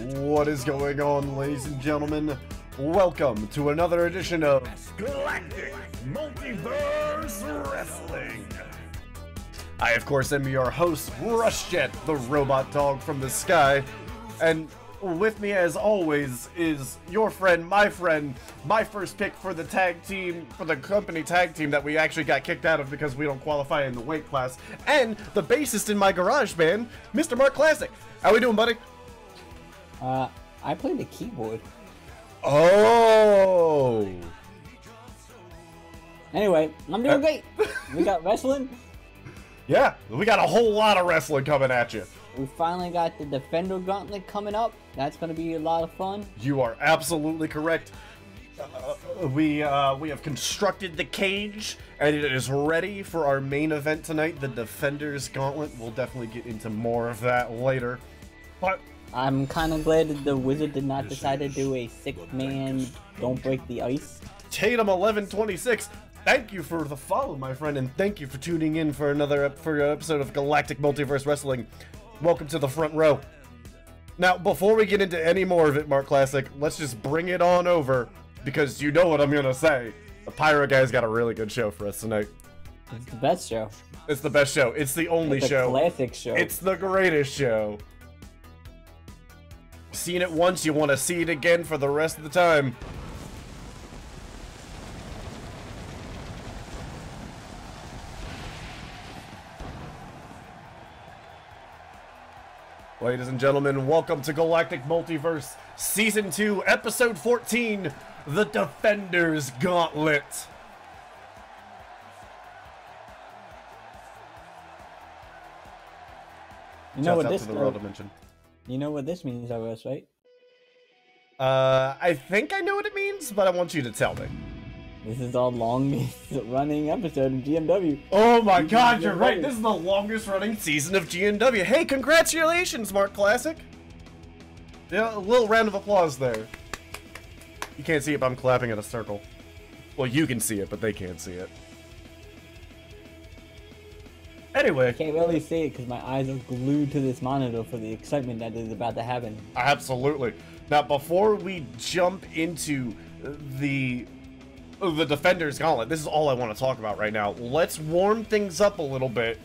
What is going on, ladies and gentlemen? Welcome to another edition of Galactic Multiverse Wrestling. I, of course, am your host, Rushjet, the robot dog from the sky, and with me, as always, is your friend, my first pick for the tag team, for the company tag team that we actually got kicked out of because we don't qualify in the weight class, and the bassist in my garage band, Mr. Mark Classic. How we doing, buddy? I play the keyboard. Oh! Anyway, I'm doing great. We got wrestling. Yeah, we got a whole lot of wrestling coming at you. We finally got the Defender Gauntlet coming up. That's going to be a lot of fun. You are absolutely correct. We have constructed the cage, and it is ready for our main event tonight, the Defender's Gauntlet. We'll definitely get into more of that later. But I'm kind of glad that the Wizard did not decide to do a 6-man Don't Break the Ice. Tatum1126, thank you for the follow, my friend, and thank you for tuning in for another episode of Galactic Multiverse Wrestling. Welcome to the front row. Now, before we get into any more of it, Mark Classic, let's just bring it on over, because you know what I'm gonna say. The Pyro guy's got a really good show for us tonight. It's the best show. It's the best show. It's the only show. It's the classic show. It's the greatest show. Seen it once, you want to see it again for the rest of the time. Ladies and gentlemen, welcome to Galactic Multiverse Season 2, Episode 14, The Defender's Gauntlet. You know what this to the World Dimension. You know what this means, I guess, right? I think I know what it means, but I want you to tell me. This is the longest running episode of GMW. Oh my god, you're right. This is the longest running season of GMW. Hey, congratulations, Mark Classic. Yeah, a little round of applause there. You can't see it, but I'm clapping in a circle. Well, you can see it, but they can't see it. Anyway. I can't really see it because my eyes are glued to this monitor for the excitement that is about to happen. Absolutely. Now, before we jump into the Defender's Gauntlet, this is all I want to talk about right now. Let's warm things up a little bit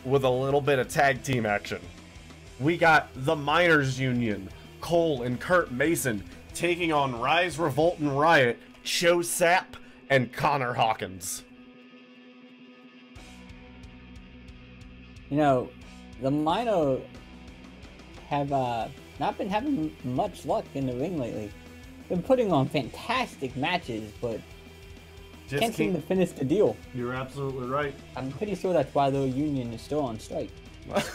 with a little bit of tag team action. We got the Miners Union, Cole and Kurt Mason, taking on Rise, Revolt, and Riot, Cho Sapp, and Connor Hawkins. You know, the Minor have not been having much luck in the ring lately. Been putting on fantastic matches, but just can't seem to finish the deal. You're absolutely right. I'm pretty sure that's why the union is still on strike.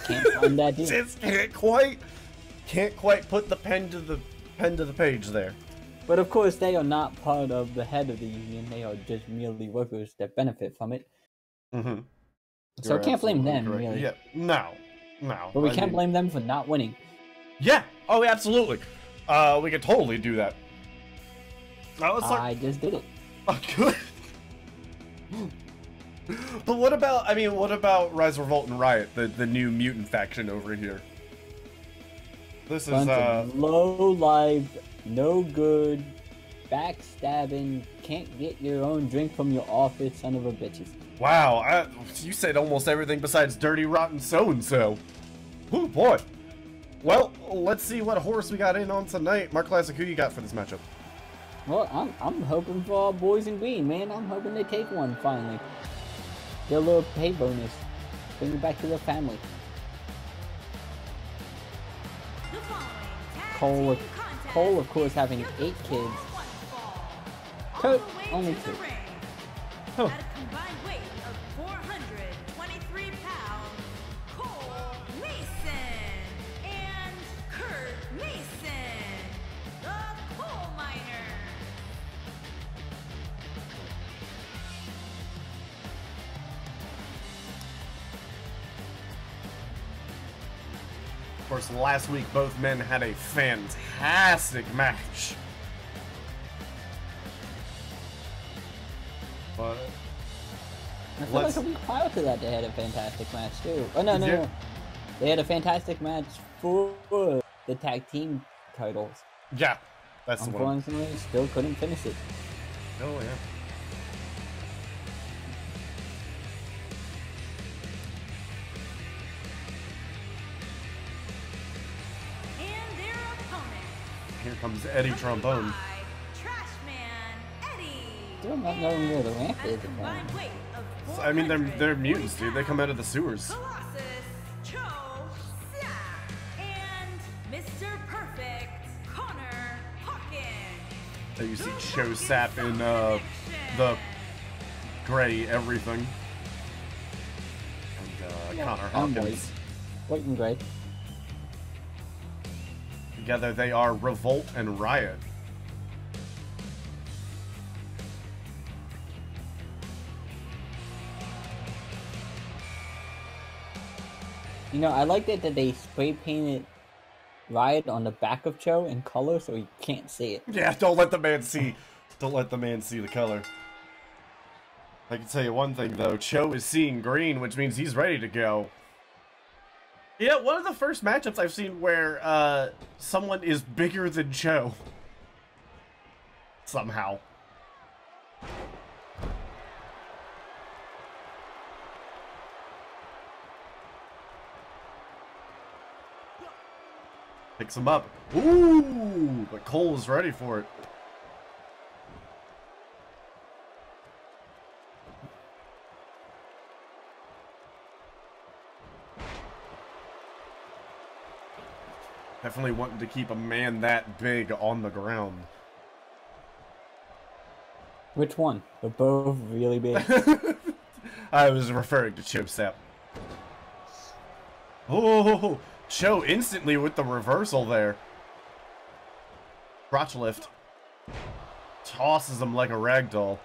Can't find that deal. Just can't quite put the pen to the page there. But of course, they are not part of the head of the union. They are just merely workers that benefit from it. Mm-hmm. So I can't blame them, really. Yeah, no. But we can't blame them for not winning. Yeah. Oh, absolutely. We could totally do that. I just did it. Oh, good. But what about Rise, Revolt, and Riot, the new mutant faction over here? This is low life, no good, backstabbing, can't get your own drink from your office, son of a bitches. Wow, you said almost everything besides dirty, rotten, so-and-so. Oh boy. Well, let's see what horse we got in on tonight. Mark Classic, who you got for this matchup? Well, I'm hoping for our boys in green, man. I'm hoping they take one finally. Get a little pay bonus. Bring it back to their family. Cole, of course, having 8 kids. Kurt, only 2. Huh. At a combined weight of 423 pounds, Cole Mason and Kurt Mason, the Coal Miner. Of course, last week both men had a fantastic match. But I feel like a week prior to that they had a fantastic match too. Oh no. They had a fantastic match for the tag team titles. Yeah, that's the one. Unfortunately, still couldn't finish it. Oh, yeah. And their opponent. Here comes Eddie Trombone. Trashman Eddie. Still not knowing where the ramp At a is. combined weight of I mean, they're mutants, 440 dude. They come out of the sewers. Colossus Cho Sapp and Mr. Perfect Connor Hawkins. So you see Cho Sapp in the gray everything. And Yeah, Connor I'm Hawkins. White and gray. Together they are Revolt and Riot. You know, I like that they spray painted Riot on the back of Cho in color so he can't see it. Yeah, don't let the man see. Don't let the man see the color. I can tell you one thing though. Cho is seeing green, which means he's ready to go. Yeah, one of the first matchups I've seen where someone is bigger than Cho. Somehow. Picks him up. Ooh, but Cole is ready for it. Definitely wanting to keep a man that big on the ground. Which one? They're both really big. I was referring to Cho Sapp. Oh, Cho instantly with the reversal there. Crotch lift. Tosses him like a rag doll.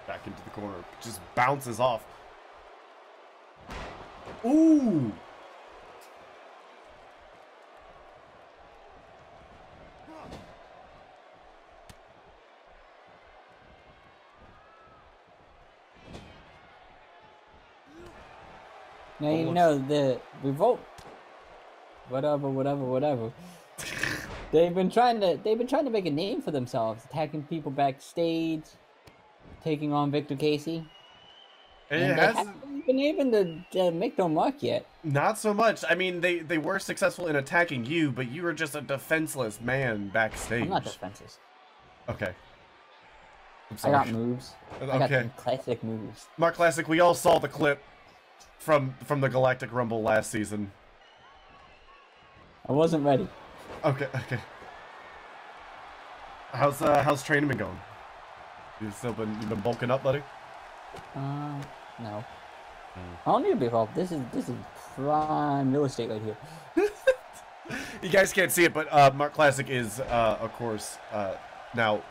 Back into the corner. Just bounces off. Ooh! Now you know the Revolt. Whatever. They've been trying to make a name for themselves, attacking people backstage, taking on Victor Casey. And they haven't been able to make their mark yet. Not so much. I mean, they were successful in attacking you, but you were just a defenseless man backstage. I'm not defenseless. Okay. I'm I sorry. got moves. I got Okay. some classic moves. Mark Classic, we all saw the clip from the Galactic Rumble last season. I wasn't ready. Okay. How's training been going? You've been bulking up, buddy? No. I don't need to be involved. This is prime real estate right here. You guys can't see it, but Mark Classic is, of course, now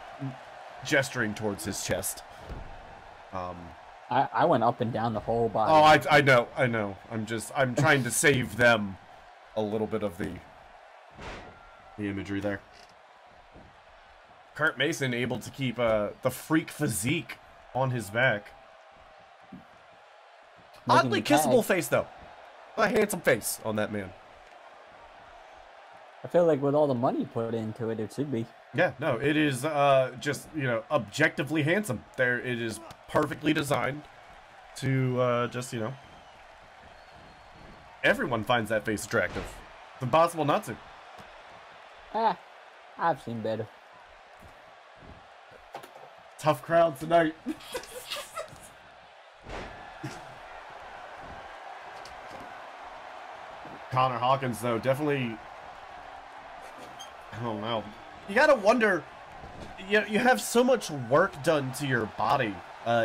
gesturing towards his chest. I went up and down the whole body. Oh, I know. I'm trying to save them a little bit of the imagery there. Kurt Mason able to keep the freak physique on his back. Oddly kissable face, though. A handsome face on that man. I feel like with all the money put into it, it should be. Yeah, no, it is just, objectively handsome. It is perfectly designed to just, everyone finds that face attractive. It's impossible not to. I've seen better. Tough crowd tonight. Connor Hawkins, though, definitely... I don't know. You gotta wonder... You have so much work done to your body.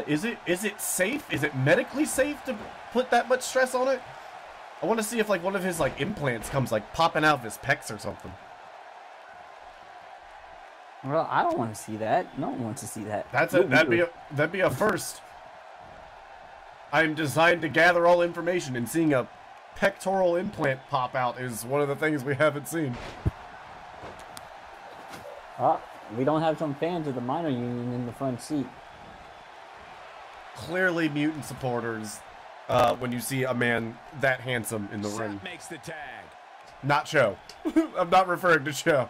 Is it safe? Is it medically safe to put that much stress on it? I want to see if, one of his, implants comes, popping out of his pecs or something. Well, I don't want to see that. No one wants to see that. That'd be a first. I'm designed to gather all information, and seeing a pectoral implant pop out is one of the things we haven't seen. We don't have some fans of the minor union in the front seat. Clearly mutant supporters. when you see a man that handsome in the ring. Makes the tag. Not Cho. I'm not referring to Cho.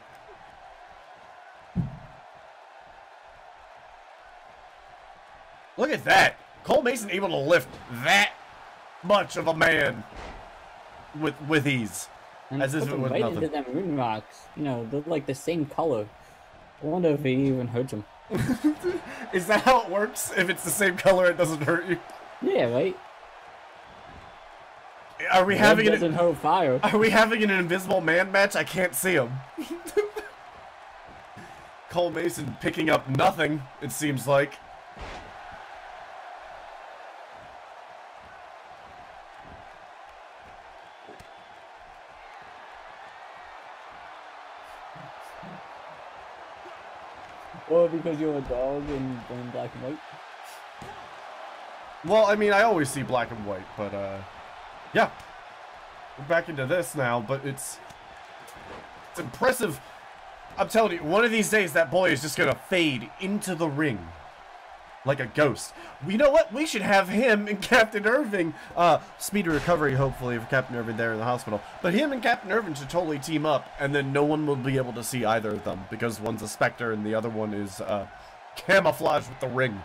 Look at that. Cole Mason able to lift that much of a man with ease. And As if put it them was right nothing. into them ring rocks. You know, they're like the same color. I wonder if it even hurts them. Is that how it works? If it's the same color, it doesn't hurt you? Yeah, right? Are we having Red doesn't hurt fire. Are we having an invisible man match? I can't see him. Cole Mason picking up nothing, it seems like. Or because you're a dog and going black and white. Well, I mean, I always see black and white, but, yeah. We're back into this now, but it's impressive. I'm telling you, one of these days that boy is just gonna fade into the ring. Like a ghost. You know what? We should have him and Captain Irving, speedy recovery, hopefully, for Captain Irving there in the hospital. But him and Captain Irving should totally team up, and then no one will be able to see either of them, because one's a Spectre and the other one is, camouflaged with the ring.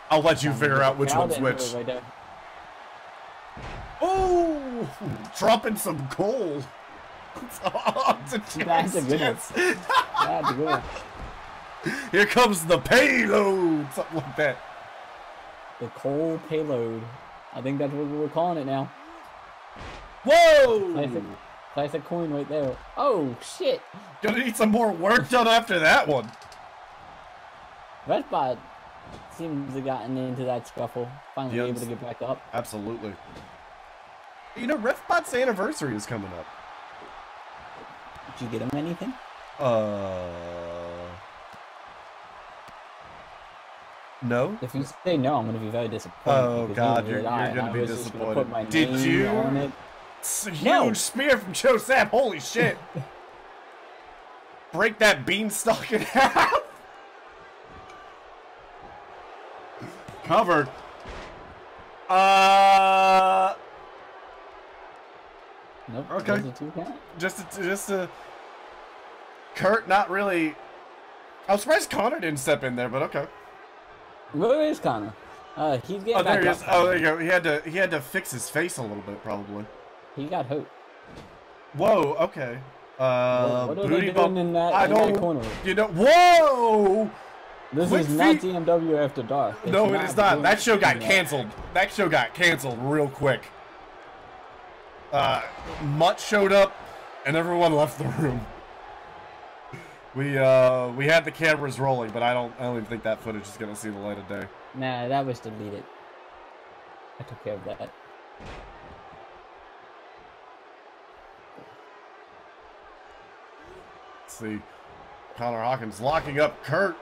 I'll let you figure out which one's which. Right there. Oh! Dropping some gold. That's a good one. That's a good one. Here comes the payload! Something like that. The coal payload. I think that's what we're calling it now. Whoa! Classic coin right there. Oh, shit! Gonna need some more work done after that one. Redbot seems to have gotten into that scuffle. Finally Yes. able to get back up. Absolutely. You know, Refbot's anniversary is coming up. Did you get him anything? No? If you say no, I'm going to be very disappointed. Oh, because God, you you're lied. gonna I be was just gonna disappointed. put my Did name you? on it. It's a huge No. spear from Joe Sapp. Holy shit. Break that beanstalk in half. Covered. Nope. Okay. Those are two count. Just a Kurt not really. I'm surprised Connor didn't step in there, but okay. Where is Connor? He's getting Oh, there back he up. is. Oh, there you go. He had to fix his face a little bit, probably. He got hurt. Whoa. Okay. What are Booty they doing bump. in that, I in that don't. corner? You know. Whoa. This Quick is not feet. DMW After Dark. They No, should it is be not. doing That show got that. canceled. That show got canceled real quick. Mutt showed up, and everyone left the room. We had the cameras rolling, but I don't even think that footage is gonna see the light of day. Nah, that was deleted. I took care of that. Let's see. Connor Hawkins locking up Kurt.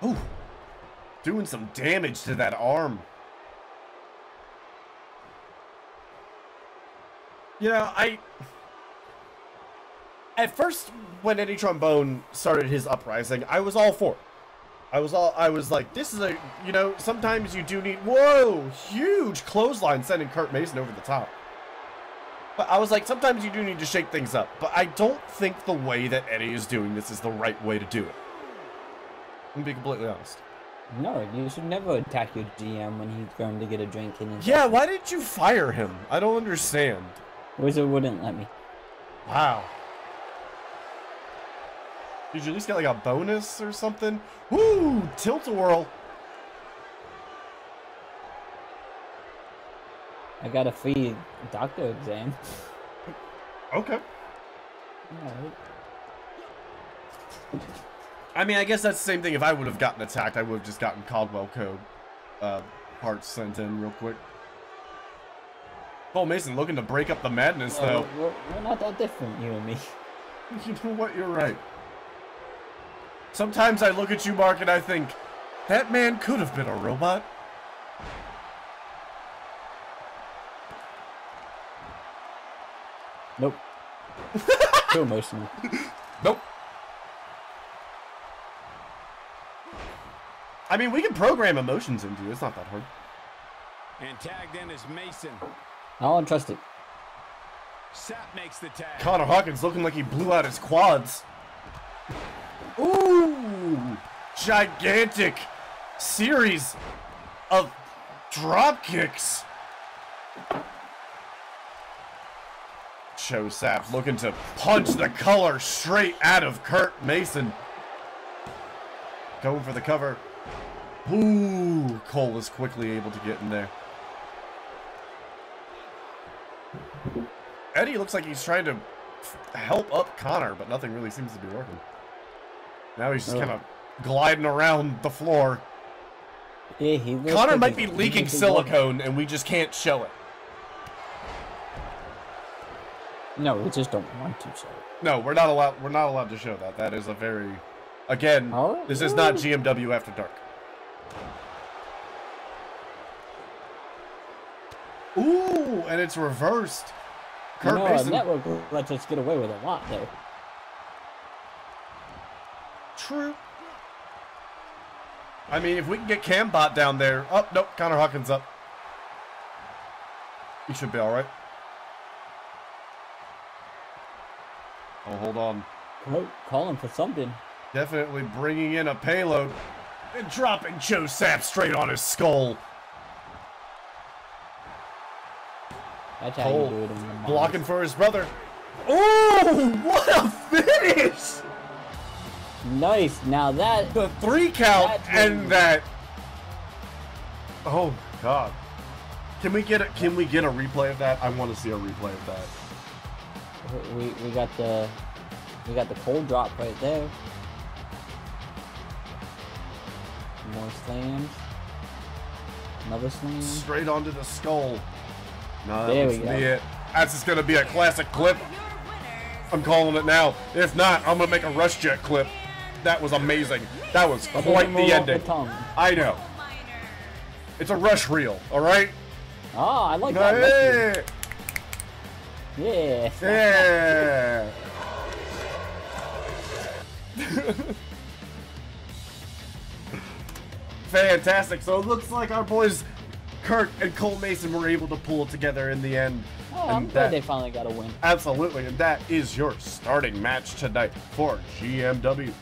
Ooh. Doing some damage to that arm. You know, at first, when Eddie Trombone started his uprising, I was all for it. I was like, this is you know, sometimes you do need, whoa, huge clothesline sending Kurt Mason over the top. But I was like, sometimes you do need to shake things up. But I don't think the way that Eddie is doing this is the right way to do it. I'm gonna be completely honest. No, you should never attack your GM when he's going to get a drink in his Yeah, why did you fire him? I don't understand. Wizard wouldn't let me. Wow. Did you at least get like a bonus or something? Woo! Tilt-a-whirl. I got a free doctor exam. Okay. Alright. I mean, I guess that's the same thing. If I would have gotten attacked, I would have just gotten Caldwell Code parts sent in real quick. Cole Mason looking to break up the madness, though. We're not that different, you and me. You know what? You're right. Sometimes I look at you, Mark, and I think, that man could have been a robot. Nope. Too emotional. Nope. I mean, we can program emotions into it. It's not that hard. And tagged in is Mason. I don't trust it. Sap makes the tag. Connor Hawkins looking like he blew out his quads. Ooh! Gigantic series of drop kicks. Joe Sap looking to punch the color straight out of Kurt Mason. Going for the cover. Ooh! Cole is quickly able to get in there. Eddie looks like he's trying to help up Connor, but nothing really seems to be working. Now he's just kind of gliding around the floor. Yeah, he Connor might be leaking silicone, and we just can't show it. No, we just don't want to show it. No, we're not allowed. We're not allowed to show that. That is a very, again, this is not GMW After Dark. Ooh, and it's reversed. Kurt Mason. Network lets us get away with a lot, though. True. I mean, if we can get Cambot down there. Oh, nope, Connor Hawkins up. He should be all right. Oh, hold on. Calling for something. Definitely bringing in a payload and dropping Joe Sap straight on his skull. That's how you do it in the blocking for his brother. Oh, what a finish! Nice. Now that the 3 count and that. Oh God! Can we get a replay of that? I want to see a replay of that. We got the cold drop right there. More slams. Another slam. Straight onto the skull. No, there that was it. That's just gonna be a classic clip. I'm calling it now. If not, I'm gonna make a Rush Jet clip. That was amazing. That was quite the ending. I know. It's a Rush reel, all right? Oh, I like that. Hey. Yeah. Yeah. Fantastic. So it looks like our boys Kurt and Cole Mason were able to pull it together in the end. Oh, I'm glad they finally got a win. Absolutely, and that is your starting match tonight for GMW.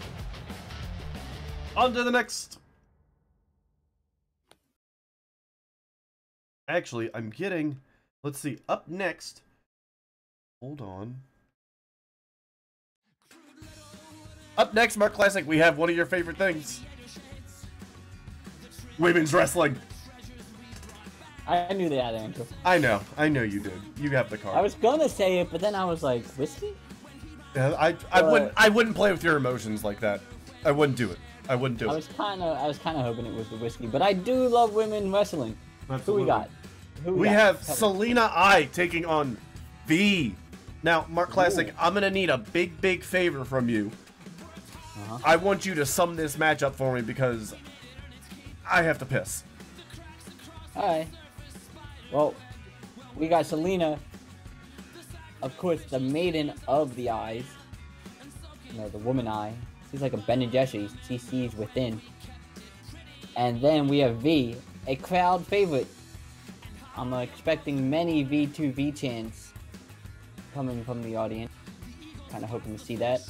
On to the next. Actually, I'm getting, let's see, up next. Hold on. Up next, Mark Classic, we have one of your favorite things. Women's wrestling. I knew they had an intro. I know you did. You have the card. I was gonna say it, but then I was like, whiskey? Yeah, I wouldn't play with your emotions like that. I wouldn't do it. I wouldn't do it. I was kinda hoping it was the whiskey, but I do love women wrestling. Absolutely. Who we got? We have Selena I taking on V. Now, Mark Classic, I'm gonna need a big favor from you. I want you to sum this match up for me because I have to piss. Alright. Well, we got Selena, of course, the maiden of the eyes. You know, the woman eye. She's like a Ben and Jerry's. She sees within. And then we have V, a crowd favorite. I'm expecting many V2V chants coming from the audience. Kind of hoping to see that.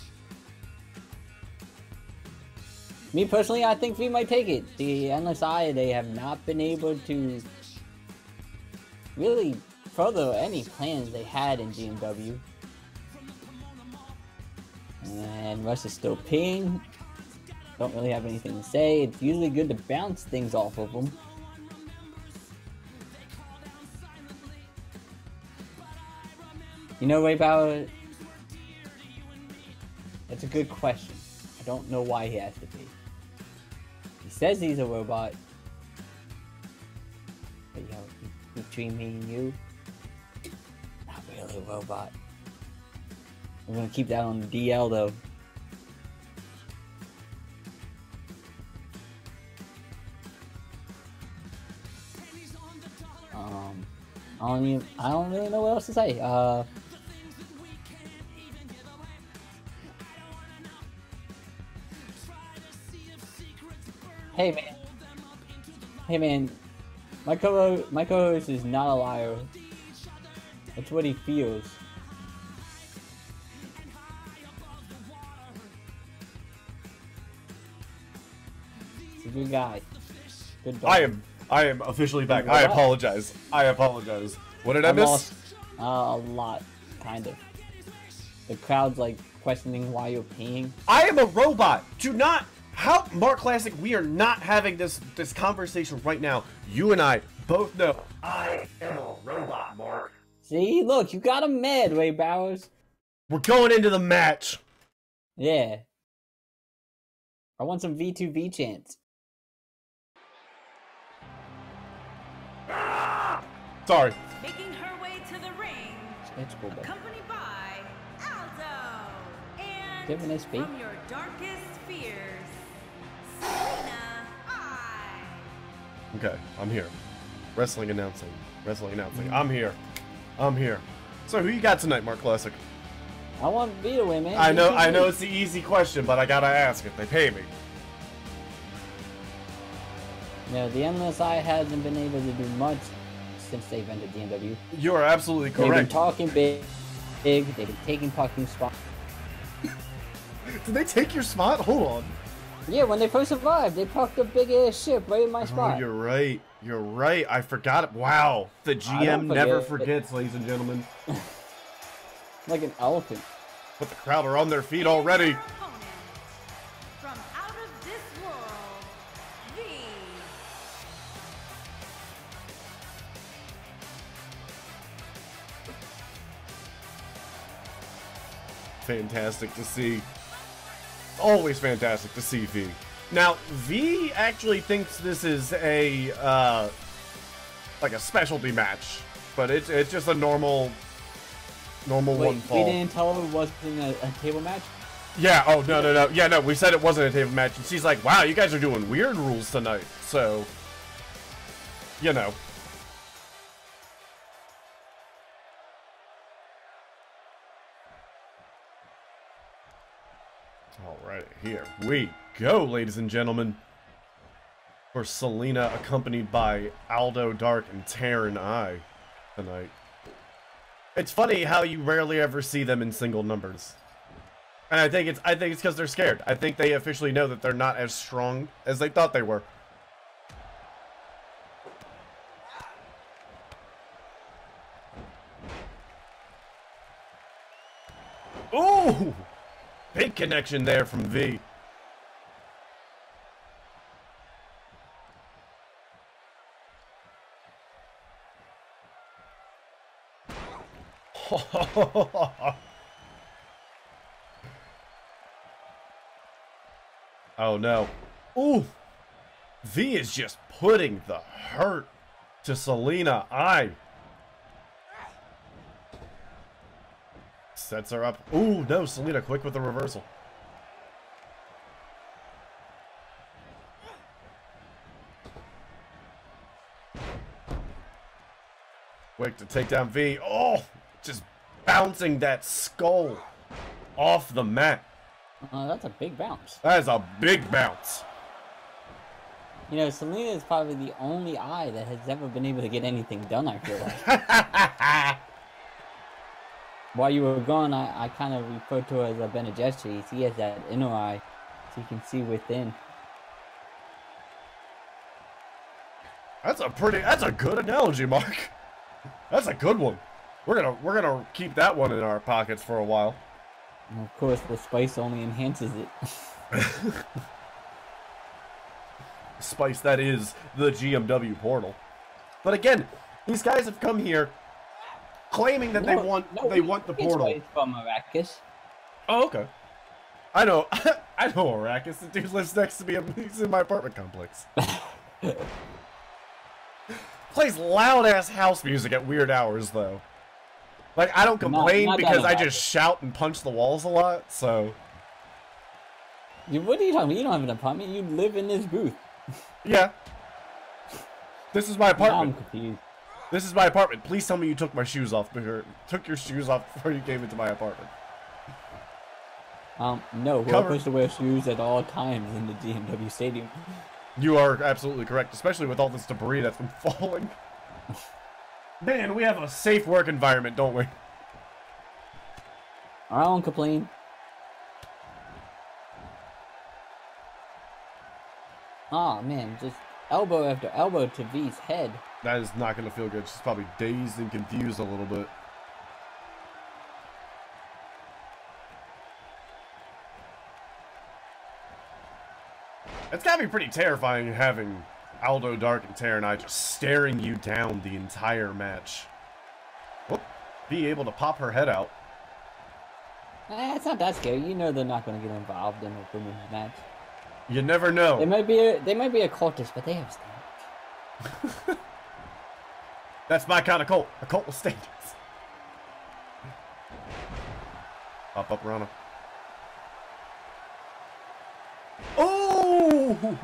Me personally, I think V might take it. The Endless Eye, they have not been able to really further any plans they had in GMW. And Russ is still peeing. Don't really have anything to say. It's usually good to bounce things off of them. You know, Ray Bauer, that's a good question. I don't know why he has to be. He says he's a robot. But yo, between me and you, not really a robot. We're gonna keep that on the DL though. I don't really know what else to say. Hey man. Hey man. My co-host is not a liar. That's what he feels. He's a good guy. Good dog. I am officially back. I apologize. What did I miss? Lost a lot, kind of. The crowd's like questioning why you're peeing. I am a robot. Do not. How, Mark Classic? We are not having this conversation right now. You and I both know I am a robot, Mark. See, look, you got him mad, Ray Bowers. We're going into the match. Yeah. I want some V2V chants. Sorry. Making her way to the ring, It's cool, but accompanied by Aldo. And Give an SP. from your darkest fears, Selena I. Okay, I'm here. Wrestling announcing. I'm here. So who you got tonight, Mark Classic? I want V to win, man. I know V2V. it's the easy question, but I gotta ask if they pay me. No, the Endless Eye hasn't been able to do much since they've entered DMW. You are absolutely They've been correct. talking big. They've been taking fucking spots. Did they take your spot? Hold on. Yeah, when they first arrived, they parked a big ass ship right in my spot. Oh, you're right. You're right. I forgot it. Wow. The GM never forgets, ladies and gentlemen. Like an elephant. But the crowd are on their feet already. Your opponent, from out of this world, V. Fantastic to see. Always fantastic to see V. Now, V actually thinks this is a like a specialty match, but it's just a normal Wait, one fall. we didn't tell her it wasn't a table match? Yeah, oh, no. Yeah, no, we said it wasn't a table match, and she's like, wow, you guys are doing weird rules tonight, so, you know. Alright, here we go, ladies and gentlemen. For Selena, accompanied by Aldo Dark and Taryn I tonight. It's funny how you rarely ever see them in single numbers. And I think it's because they're scared. I think they officially know that they're not as strong as they thought they were. Ooh! Big connection there from V. Oh no. Ooh! V is just putting the hurt to Selena I. Sets her up. Ooh, no, Selena quick with the reversal. Quick to take down V. Oh! Just bouncing that skull off the mat. That's a big bounce. That is a big bounce. You know, Selena is probably the only eye that has ever been able to get anything done, I feel like. While you were gone, I kind of referred to her as a Bene Gesserit. He has that inner eye, so you can see within. That's a good analogy, Mark. That's a good one. We're gonna keep that one in our pockets for a while. And of course, the spice only enhances it. Spice that is the GMW portal. But again, these guys have come here claiming that they want the portal. It's from Arrakis. Oh, okay. I know Arrakis. The dude lives next to me. He's in my apartment complex. Plays loud ass house music at weird hours though. Like I don't complain not because I about just shout and punch the walls a lot. So. What are you talking about? You don't have an apartment. You live in this booth. Yeah. This is my apartment. Now I'm confused. This is my apartment. Please tell me you took my shoes off took your shoes off before you came into my apartment. No, we're supposed to wear shoes at all times in the GMW stadium. You are absolutely correct, especially with all this debris that's been falling. Man, we have a safe work environment, don't we? I don't complain. Oh man, just elbow after elbow to V's head. That is not going to feel good. She's probably dazed and confused a little bit. It's got to be pretty terrifying having Aldo, Dark, and Tara and I just staring you down the entire match. Whoop. Be able to pop her head out. It's not that scary. You know they're not going to get involved in a women's match. You never know. They might be a cultist, but they have standards. That's my kind of cult. A cult with standards. Up, Rana. Oh!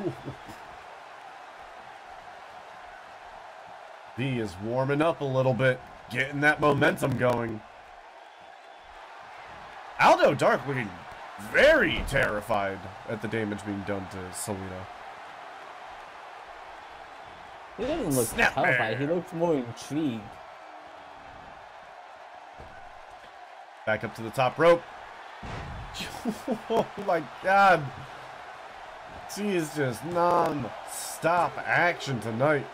V is warming up a little bit, getting that momentum going. Aldo Dark looking very terrified at the damage being done to Selena. He doesn't look terrified. He looks more intrigued. Back up to the top rope. Oh my god. She is just non-stop action tonight.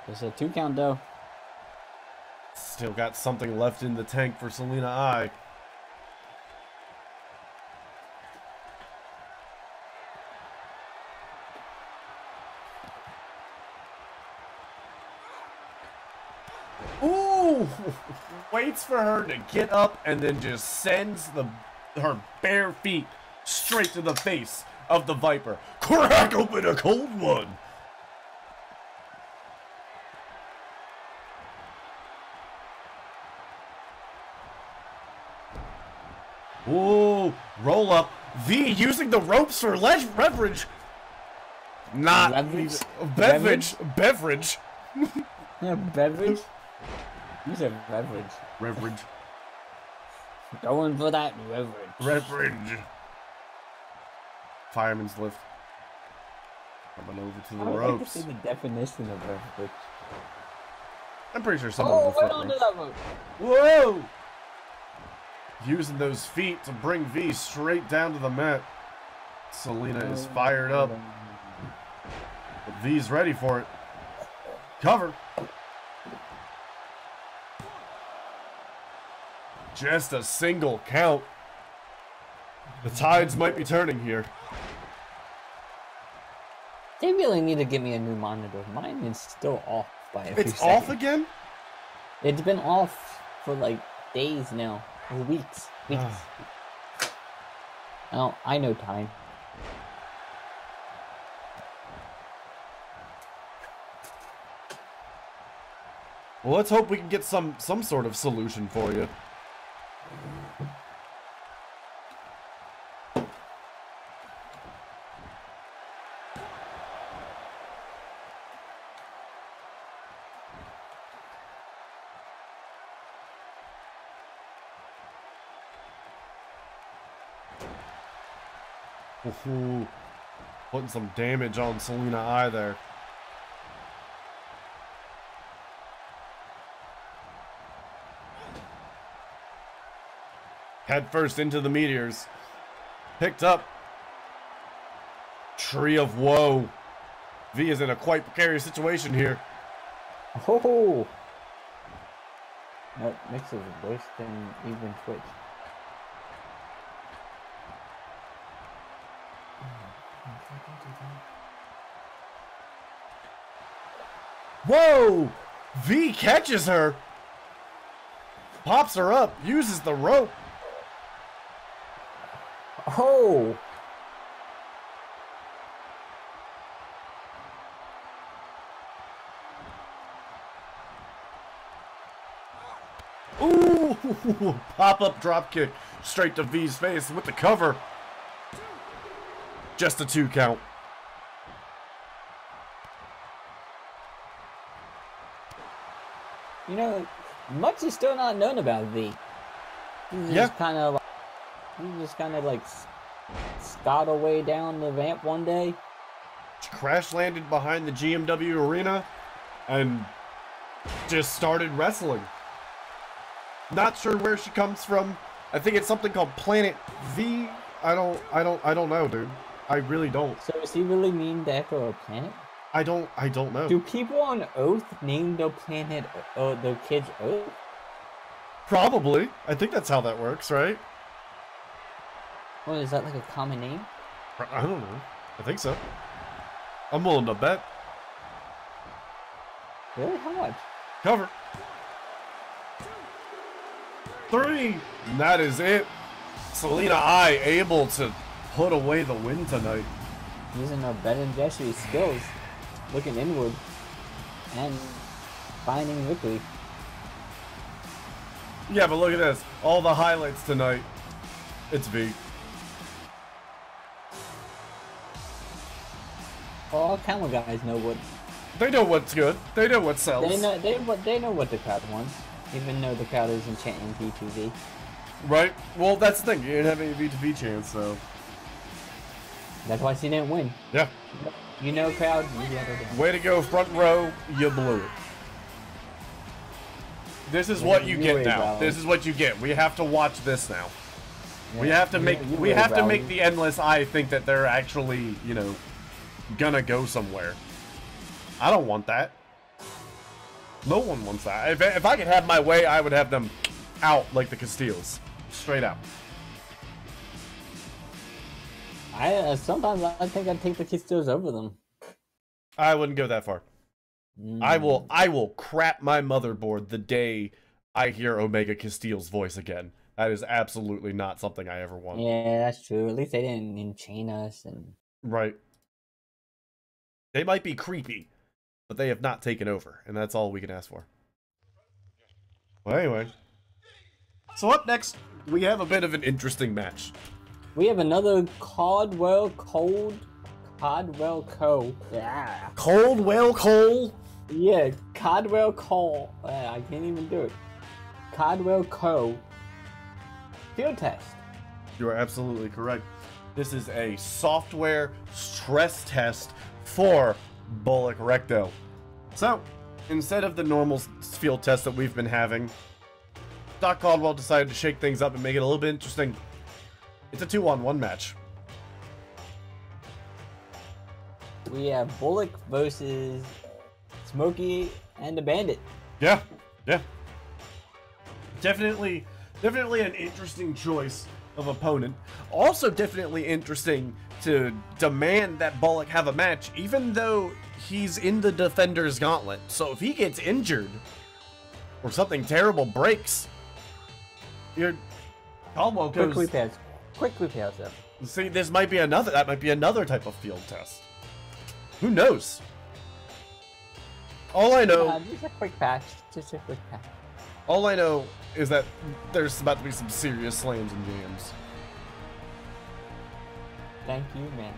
There's a 2 count though. Still got something left in the tank for Selena I. Ooh! Waits for her to get up and then just sends her bare feet straight to the face of the Viper. Crack open a cold one! Ooh, roll up. V using the ropes for leverage. Not Leverage? beverage. Yeah, beverage? You said beverage. Leverage. Going for that Leverage. Fireman's lift. Coming over to the I would ropes. like to see the definition of beverage. I'm pretty sure someone will right flip onto me. that rope. Whoa! Using those feet to bring V straight down to the mat. Selena is fired up. But V's ready for it. Cover. Just a single count. The tides might be turning here. They really need to give me a new monitor. Mine is still off by a few It's off seconds. again? It's been off for like days now. Or weeks. Oh, I know time. Well, let's hope we can get some sort of solution for you. Ooh, putting some damage on Selena I there. Head first into the meteors. Picked up. Tree of Woe. V is in a quite precarious situation here. Oh! That makes it worse than even Twitch. Whoa! V catches her. Pops her up. Uses the rope. Oh! Ooh! Pop-up drop kick straight to V's face with the cover. Just a 2 count. You know, much is still not known about V. He's just kind of like Scott away down the ramp one day. She crash landed behind the GMW arena and just started wrestling. Not sure where she comes from. I think it's something called Planet V. I don't know, dude. I really don't. So is he really named after a planet? I don't know. Do people on Earth name their planet, their kids Earth? Probably. I think that's how that works, right? Well, is that like a common name? I don't know. I think so. I'm willing to bet. Really? How much? Cover. 3. And that is it. Selena I able to put away the win tonight. Using her Ben & Jerry's skills, looking inward, and finding victory. Yeah, but look at this. All the highlights tonight. It's V. Well, all camera guys know what. They know what's good. They know what sells. They know what the crowd wants, even though the crowd isn't chanting V2V. Right? Well, that's the thing. You didn't have any V2V chance, so. That's why she didn't win. Yeah. You know, crowd, you let her down. Way to go, front row. You blew it. This is what you get now. This is what you get. We have to watch this now. Yeah, we have to make the Endless Eye think that they're actually, you know, gonna go somewhere. I don't want that. No one wants that. If I could have my way, I would have them out like the Castilles. Straight out. Sometimes I think I'd take the Castilles over them. I wouldn't go that far. I will crap my motherboard the day I hear Omega Castille's voice again. That is absolutely not something I ever want. Yeah, that's true. At least they didn't enchain us and. Right. They might be creepy, but they have not taken over, and that's all we can ask for. Well, anyway. So up next, we have a bit of an interesting match. We have another Caldwell Co. Yeah. Caldwell Cole? Yeah, Caldwell Cole. I can't even do it. Caldwell Co. Field test. You are absolutely correct. This is a software stress test for Bullock Recto. So, instead of the normal field test that we've been having, Doc Caldwell decided to shake things up and make it a little bit interesting. It's a 2-on-1 match. We have Bullock versus Smokey and the Bandit. Yeah, yeah. Definitely an interesting choice of opponent. Also definitely interesting to demand that Bullock have a match, even though he's in the Defender's Gauntlet. So if he gets injured, or something terrible breaks, Caldwell goes... Quickly pass up. See, that might be another type of field test. Who knows? All I know... Just a quick patch. Just a quick patch. All I know is that there's about to be some serious slams and jams. Thank you, man.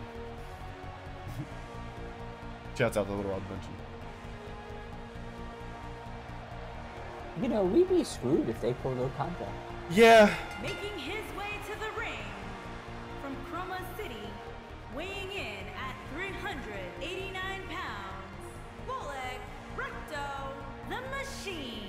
Shouts out to Little Rod Mention. You know, we'd be screwed if they pull their contract. Yeah. Making his way to the ring from Chroma City, weighing in at 389 pounds, Bullock Recto, the Machine.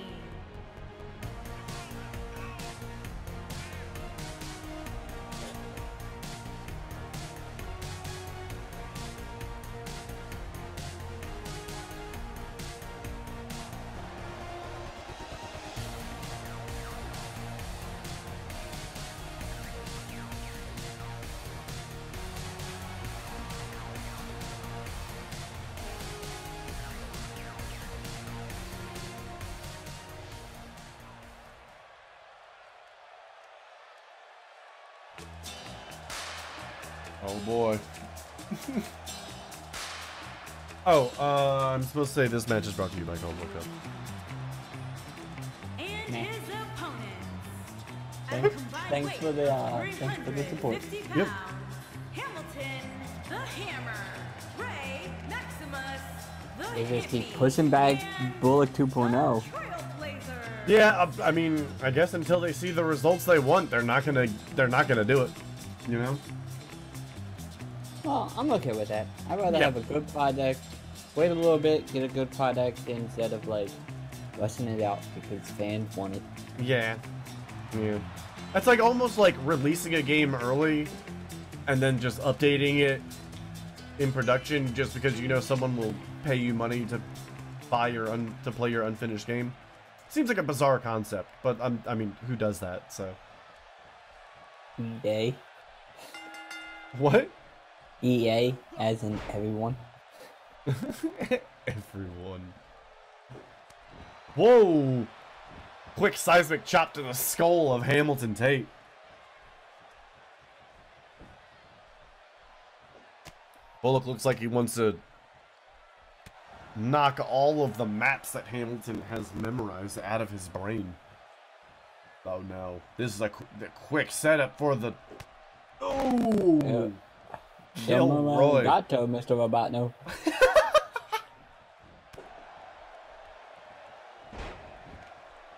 Oh boy. I'm supposed to say this match is brought to you by Caldwell Cup. And his opponents. Thanks for the support. Yep. Hamilton, the Hammer, Ray Maximus, the They just keep Hippie, pushing back and Bullock 2.0. Trailblazer. Yeah, I mean, I guess until they see the results they want, they're not gonna do it. You know? Well, I'm okay with that. I'd rather Yeah. have a good product, wait a little bit, get a good product, instead of like rushing it out because fans want it. Yeah. Yeah. That's like almost like releasing a game early and then just updating it in production just because you know someone will pay you money to buy your to play your unfinished game. Seems like a bizarre concept, but I mean, who does that? So. EA. What? EA, as in everyone. Everyone. Whoa! Quick seismic chop to the skull of Hamilton Tate. Bullock looks like he wants to knock all of the maps that Hamilton has memorized out of his brain. Oh no. This is the quick setup for the... Oh! Kilroy. Gato, Mr. Robotno.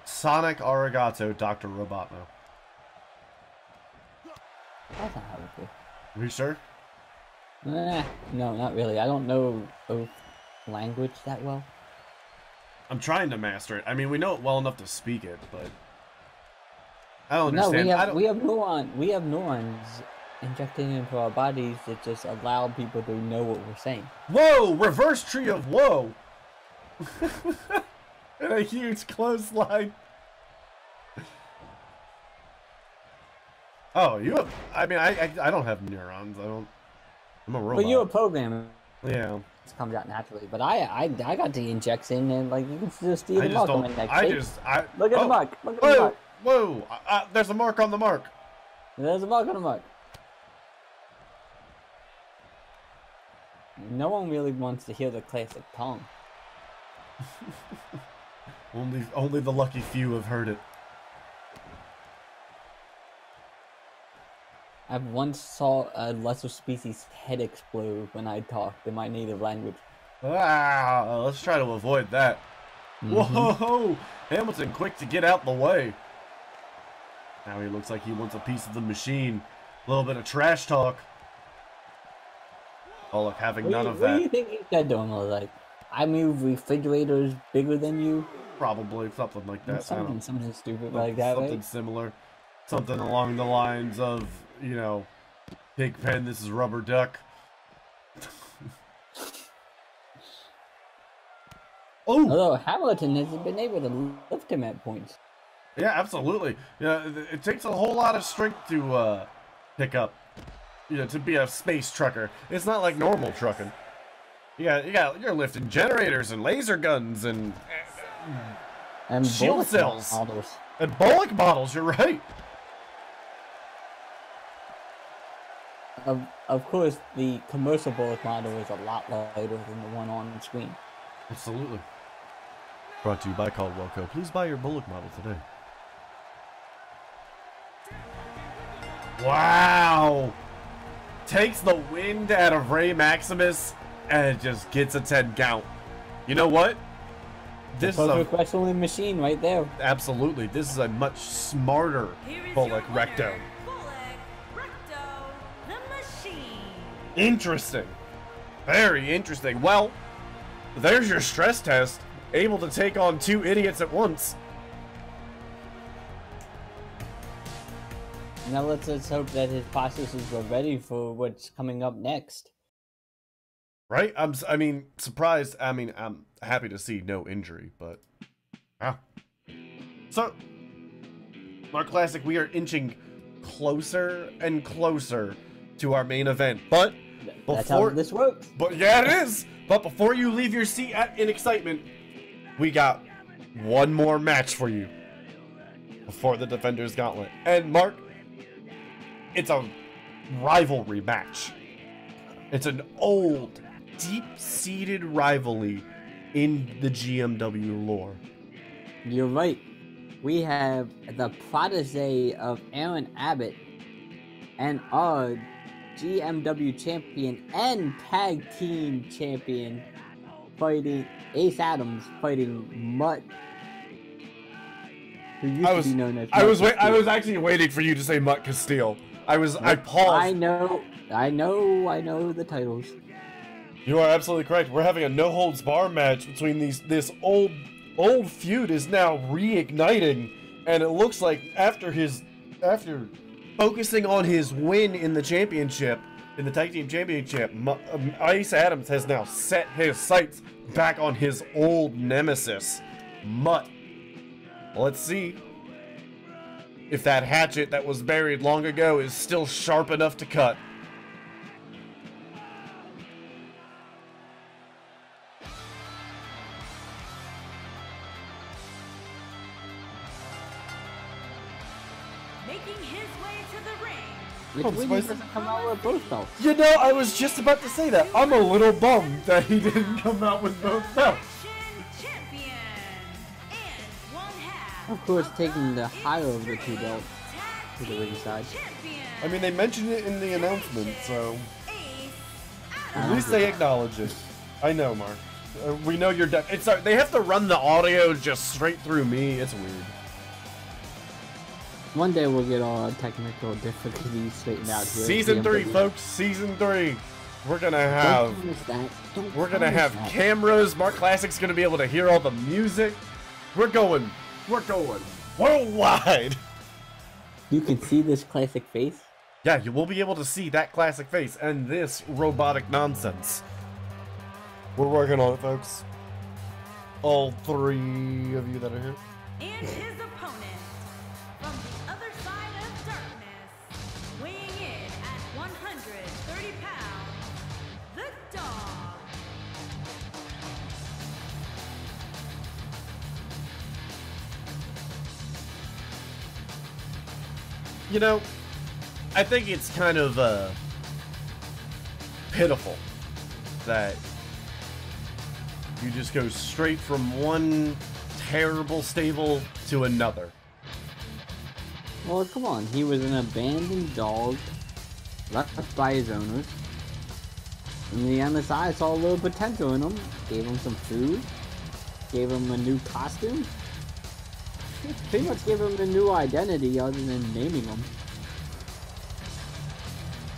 Sonic Arigato, Dr. Robotno. That's not how it goes. Are you sure? No, not really. I don't know Oath language that well. I'm trying to master it. I mean, we know it well enough to speak it, but I don't understand. No, we have neurons injected into our bodies that just allow people to know what we're saying. Whoa! Reverse tree of whoa! And a huge clothesline. Oh, you have... I mean, I don't have neurons. I'm a robot. But you're a programmer. Yeah. It comes out naturally. But I got the injection, and like you can just see the mark on my neck. Look at the mark. Look at the mark. Whoa! There's a mark on the mark. There's a mark on the mark. No one really wants to hear the classic tongue. Only the lucky few have heard it. I once saw a lesser species head explode when I talked in my native language. Let's try to avoid that. Whoa! Hamilton quick to get out the way. Now he looks like he wants a piece of the machine. A little bit of trash talk. Oh, look, having none of that. What do you think he's got doing? Like, I move refrigerators bigger than you? Probably something like that. Something stupid like that, Something right? similar. Something along the lines of, you know, Pigpen, this is Rubber Duck. Oh! Although Hamilton hasn't been able to lift him at points. Yeah, absolutely. Yeah, it takes a whole lot of strength to pick up, you know, to be a space trucker. It's not like normal trucking. You're lifting generators and laser guns and shield Bullock cells models. and Bullock models. You're right. Of course, the commercial Bullock model is a lot lighter than the one on the screen. Absolutely. Brought to you by Caldwell Co. Please buy your Bullock model today. Wow! Takes the wind out of Ray Maximus and just gets a 10 count. You know what? This is a wrestling machine right there. Absolutely. This is a much smarter Bullock Recto. The machine. Interesting. Very interesting. Well, there's your stress test. Able to take on two idiots at once. Now let's just hope that his processes were ready for what's coming up next. Right? I mean, surprised. I mean, I'm happy to see no injury, but... Ah. So, Mark Classic, we are inching closer and closer to our main event, but... That's how this works. But yeah, it is! But before you leave your seat in excitement, we got one more match for you before the Defenders Gauntlet. And Mark, it's a rivalry match. It's an old, deep-seated rivalry in the GMW lore. You're right. We have the protege of Aaron Abbott and our GMW champion and tag team champion fighting Ace Adams, fighting Mutt, who used to be known as Mutt I was actually waiting for you to say Mutt Castile. I paused. I know the titles. You are absolutely correct. We're having a no-holds-bar match between this old feud is now reigniting, and it looks like after focusing on his win in the championship, in the tag team championship, Ace Adams has now set his sights back on his old nemesis, Mutt. Let's see if that hatchet that was buried long ago is still sharp enough to cut. Making his way to the ring. Which Williams doesn't come out with both belts. You know, I was just about to say that. I'm a little bummed that he didn't come out with both belts. Champion and one half. Of course, taking the higher of the two belts to the ringside. I mean, they mentioned it in the announcement, so Ace at least they acknowledge it. I know, Mark. We know you're deaf. It's they have to run the audio just straight through me. It's weird. One day we'll get all our technical difficulties straightened out here. Season 3, folks. Season 3. We're gonna have. We're gonna have cameras. Mark Classic's gonna be able to hear all the music. We're going worldwide. You can see this classic face. Yeah, you will be able to see that classic face and this robotic nonsense. We're working on it, folks. All 3 of you that are here. and his opponent from the other side of darkness, weighing in at 130 pounds, the Dog. You know, I think it's kind of pitiful that you just go straight from one terrible stable to another. Well, come on. He was an abandoned dog, left by his owners. And the MSI saw a little potential in him, gave him some food, gave him a new costume. Pretty much gave him a new identity other than naming him.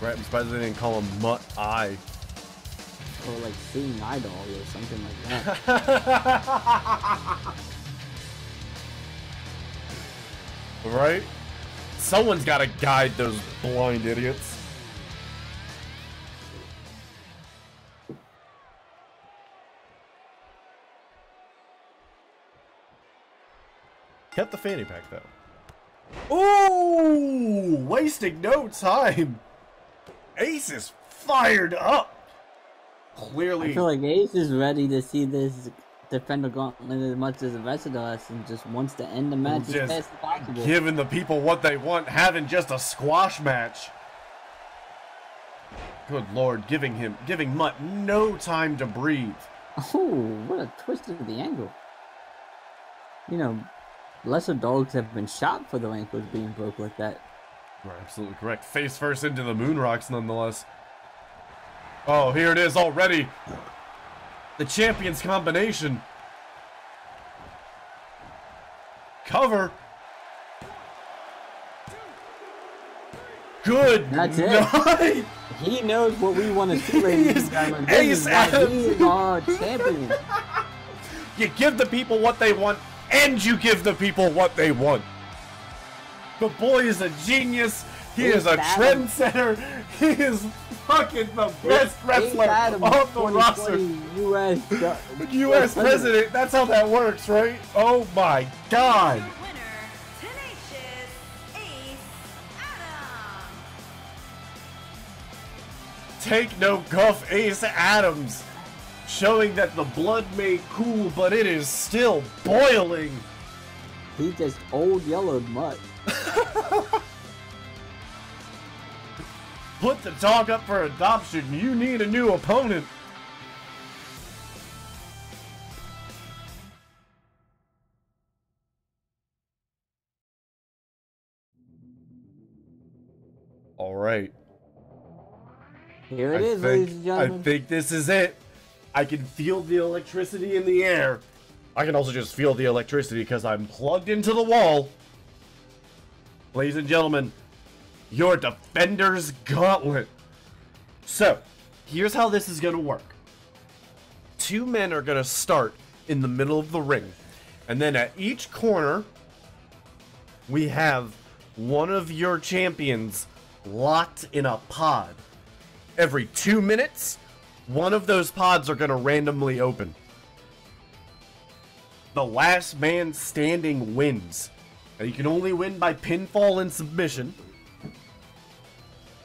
Right, I'm surprised they didn't call him Mutt Eye. Or like Seeing Idol or something like that. Right? Someone's got to guide those blind idiots. Kept the fanny pack though. Ooh! Wasting no time. Ace is fired up. Clearly. I feel like Ace is ready to see this defend the gauntlet as much as the rest of us and just wants to end the match as fast as possible. Giving the people what they want, having just a squash match. Good Lord, giving Mutt no time to breathe. Oh, what a twist of the angle. You know, lesser dogs have been shot for their ankles being broke like that. You're absolutely correct. Face first into the moon rocks nonetheless. Oh, here it is already. The champions combination. Cover. Good That's it. night. He knows what we want to see, ladies and gentlemen. Ace This is why Adams. he is our champion. You give the people what they want, and you give the people what they want. The boy is a genius. He is a trendsetter. He is fucking the best wrestler on the roster. U.S. president. That's how that works, right? Oh my God. Your winner, Tenacious Ace Adams. Take no guff, Ace Adams. Showing that the blood may cool, but it is still boiling. He just old yellowed Mutt. Put the dog up for adoption. You need a new opponent. All right. Here it is, ladies and I gentlemen. think this is it. I can feel the electricity in the air. I can also just feel the electricity because I'm plugged into the wall. Ladies and gentlemen, your Defender's Gauntlet. So, here's how this is going to work. 2 men are going to start in the middle of the ring. And then at each corner, we have one of your champions locked in a pod. Every 2 minutes, one of those pods are going to randomly open. The last man standing wins. And you can only win by pinfall and submission.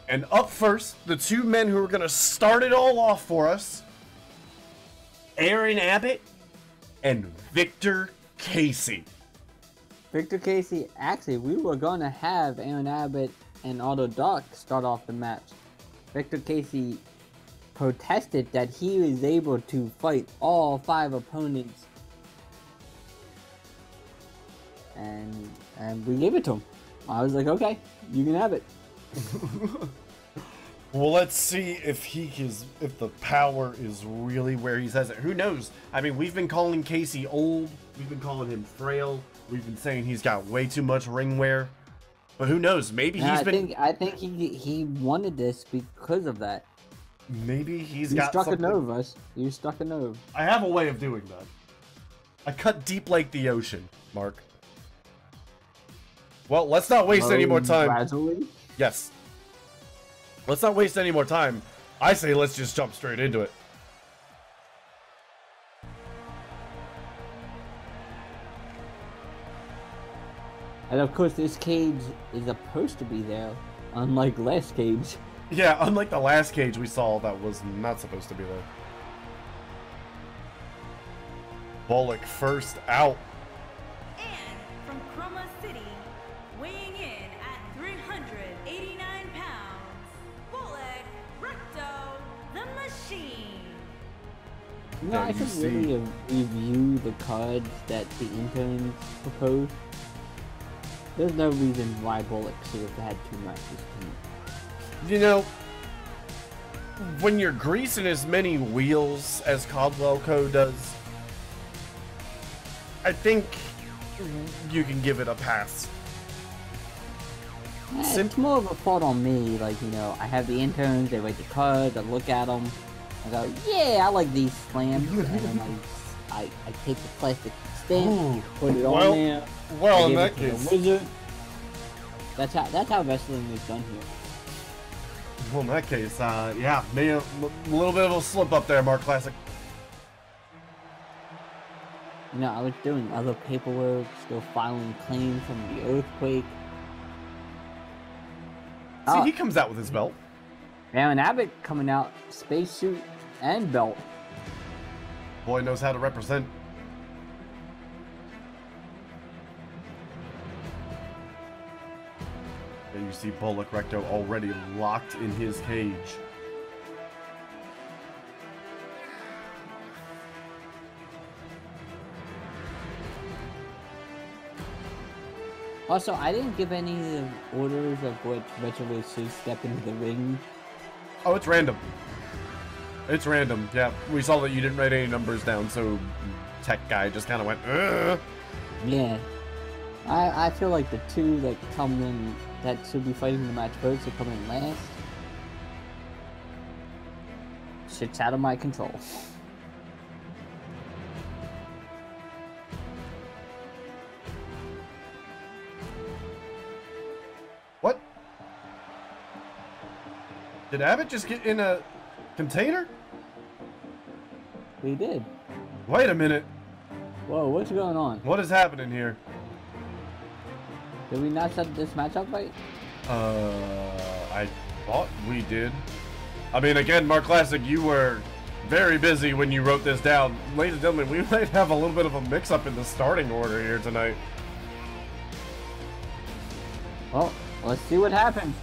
And up first, the 2 men who are going to start it all off for us, Aaron Abbott and Victor Casey. Victor Casey, actually, we were going to have Aaron Abbott and Otto Duck start off the match. Victor Casey protested that he was able to fight all 5 opponents. And we gave it to him. I was like, okay, you can have it. Well, let's see if if the power is really where he says it. Who knows? I mean, we've been calling Casey old. We've been calling him frail. We've been saying he's got way too much ring wear. But who knows? Maybe he's been... I think he wanted this because of that. Maybe he's you got struck something... a nerve, Russ. You struck a nerve. I have a way of doing that. I cut deep like the ocean, Mark. Well, let's not waste any more time. Gradually? Yes. Let's not waste any more time. I say let's just jump straight into it. And of course, this cage is supposed to be there, unlike last cage. Yeah, unlike the last cage we saw that was not supposed to be there. Bullock first out. And from Chroma City, weighing in at 389 pounds, Bullock Recto, the Machine. You know, I should really review the cards that the interns proposed. There's no reason why Bullock should have had 2 matches tonight. You know, when you're greasing as many wheels as Caldwell Co. does, I think you can give it a pass. It's more of a fault on me. Like, you know, I have the interns, they write the cards, I look at them, I go, yeah, I like these slams, and then I take the plastic stamp, put it on there. Well, in that case, wizard. That's how wrestling is done here. well, in that case, yeah, maybe a little bit of a slip up there, Mark Classic. You know, I was doing other paperwork, still filing claims from the earthquake. See, he comes out with his belt. Aaron Abbott coming out, spacesuit and belt. Boy knows how to represent. And you see Bullock Recto already locked in his cage. Also, I didn't give any of the orders of what Retro should step into the ring. Oh, it's random. It's random, yeah. We saw that you didn't write any numbers down, so tech guy just kind of went, ugh. Yeah. I feel like the 2 that come in, that should be fighting the match first, to come in last. Shit's out of my control. What? Did Abbott just get in a container? He did. Wait a minute. Whoa, what's going on? What is happening here? Did we not set this match up right? I thought we did. I mean, again, Mark Classic, you were very busy when you wrote this down. Ladies and gentlemen, we might have a little bit of a mix-up in the starting order here tonight. Well, let's see what happens.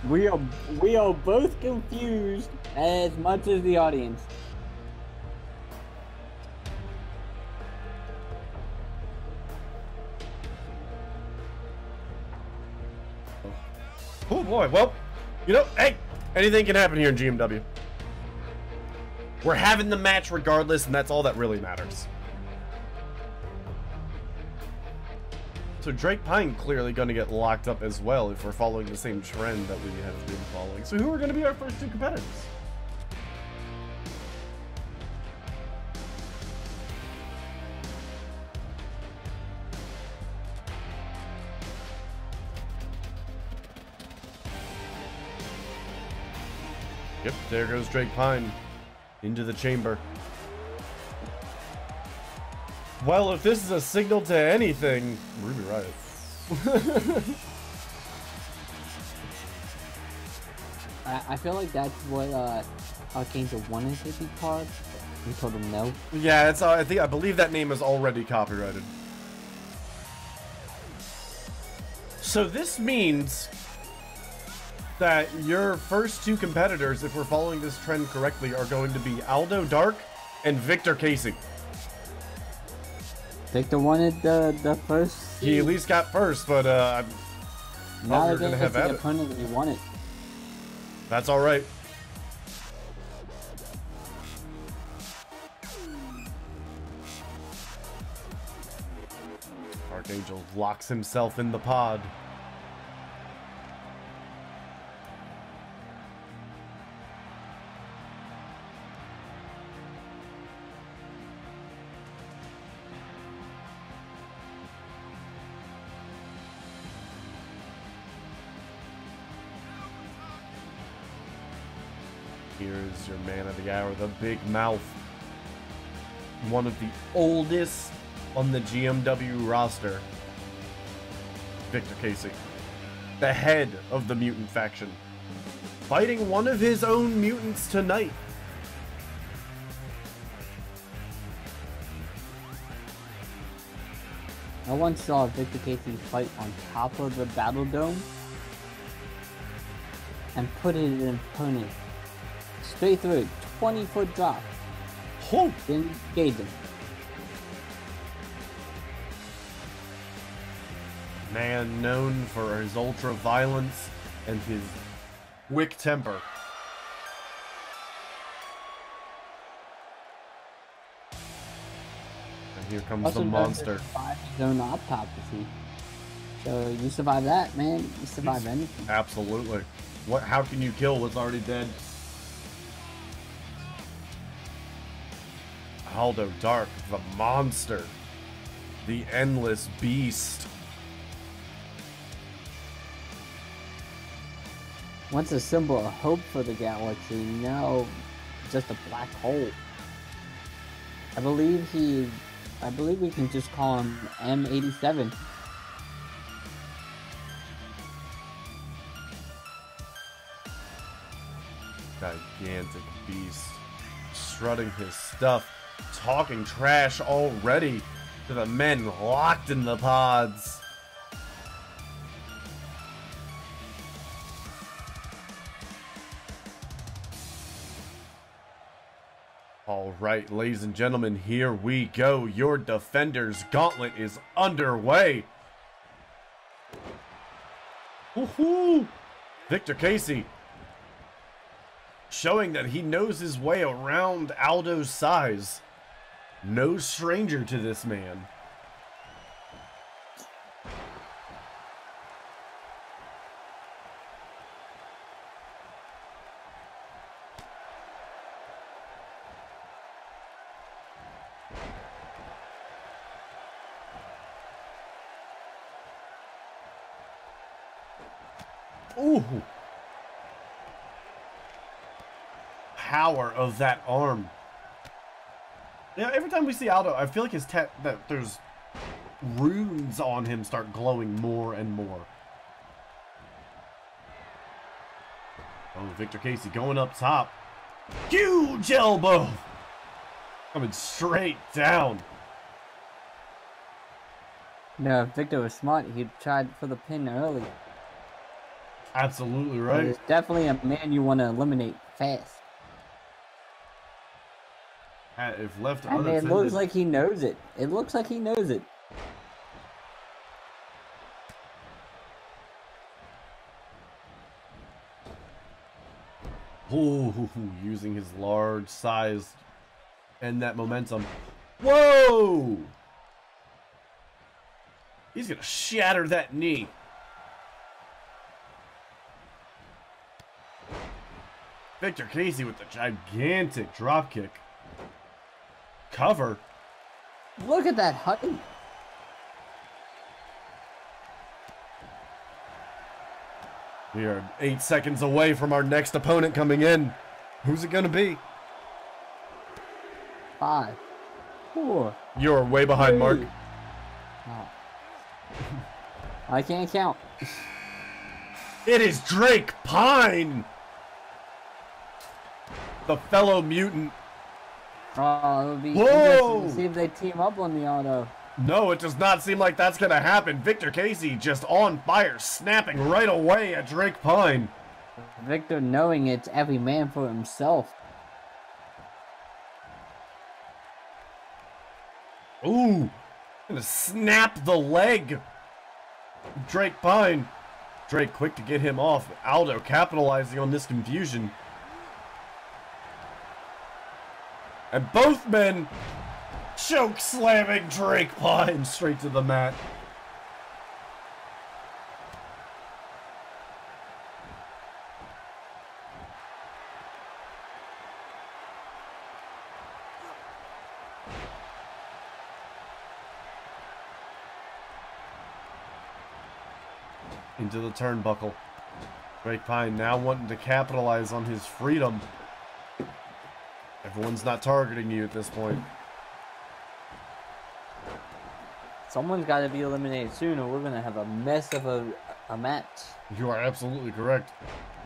We are both confused as much as the audience. Oh boy, well, you know, hey, anything can happen here in GMW. We're having the match regardless, and that's all that really matters. So Drake Pine clearly going to get locked up as well if we're following the same trend that we have been following. So who are going to be our first two competitors? Yep, there goes Drake Pine into the chamber. Well, if this is a signal to anything, Ruby Riott. I feel like that's what Archangel wanted to be called. We told him no. Yeah, it's. I believe that name is already copyrighted. So this means that your first two competitors, if we're following this trend correctly, are going to be Aldo Dark and Victor Casey. Victor wanted the first. He at least got first, but I'm not going to have at the it. opponent that he wanted. That's all right. Archangel locks himself in the pod. Here's your man of the hour, the Big Mouth. One of the oldest on the GMW roster. Victor Casey. The head of the mutant faction. Fighting one of his own mutants tonight. I once saw Victor Casey fight on top of the Battle Dome and put it in an opponent straight through, 20-foot drop. Oh. Didn't engage him. Man known for his ultra violence and his quick temper. And here comes Also the known monster. to survive his own autopsy. So you survive that, man. You survive anything. Absolutely. What? How can you kill what's already dead? Aldo Dark, the monster. The endless beast. Once a symbol of hope for the galaxy, now just a black hole. I believe we can just call him M87. Gigantic beast. Strutting his stuff. Talking trash already to the men locked in the pods. All right, ladies and gentlemen, here we go. Your Defender's Gauntlet is underway. Woohoo! Victor Casey showing that he knows his way around Aldo's size. No stranger to this man. Ooh. Power of that arm. Yeah, every time we see Aldo, I feel like that there's runes on him start glowing more and more. Oh, Victor Casey going up top. Huge elbow! Coming straight down. No, if Victor was smart, he'd tried for the pin early. Absolutely right. He's definitely a man you want to eliminate fast. If left And unattended, it looks like he knows it. It looks like he knows it. Ooh, using his large size and that momentum. Whoa! He's gonna shatter that knee. Victor Casey with the gigantic dropkick. Cover. Look at that height. We are 8 seconds away from our next opponent coming in. Who's it gonna be? 5, 4. You're way behind, Mark. Oh. I can't count. It is Drake Pine! The fellow mutant. Oh, it would be Whoa! interesting to see if they team up on the auto. No, it does not seem like that's gonna happen. Victor Casey just on fire, snapping right away at Drake Pine. Victor knowing it's every man for himself. Ooh, gonna snap the leg. Drake Pine. Drake quick to get him off. Aldo capitalizing on this confusion. And both men choke slamming Drake Pine straight to the mat. Into the turnbuckle. Drake Pine now wanting to capitalize on his freedom. Everyone's not targeting you at this point. Someone's got to be eliminated soon or we're going to have a mess of a match. You are absolutely correct.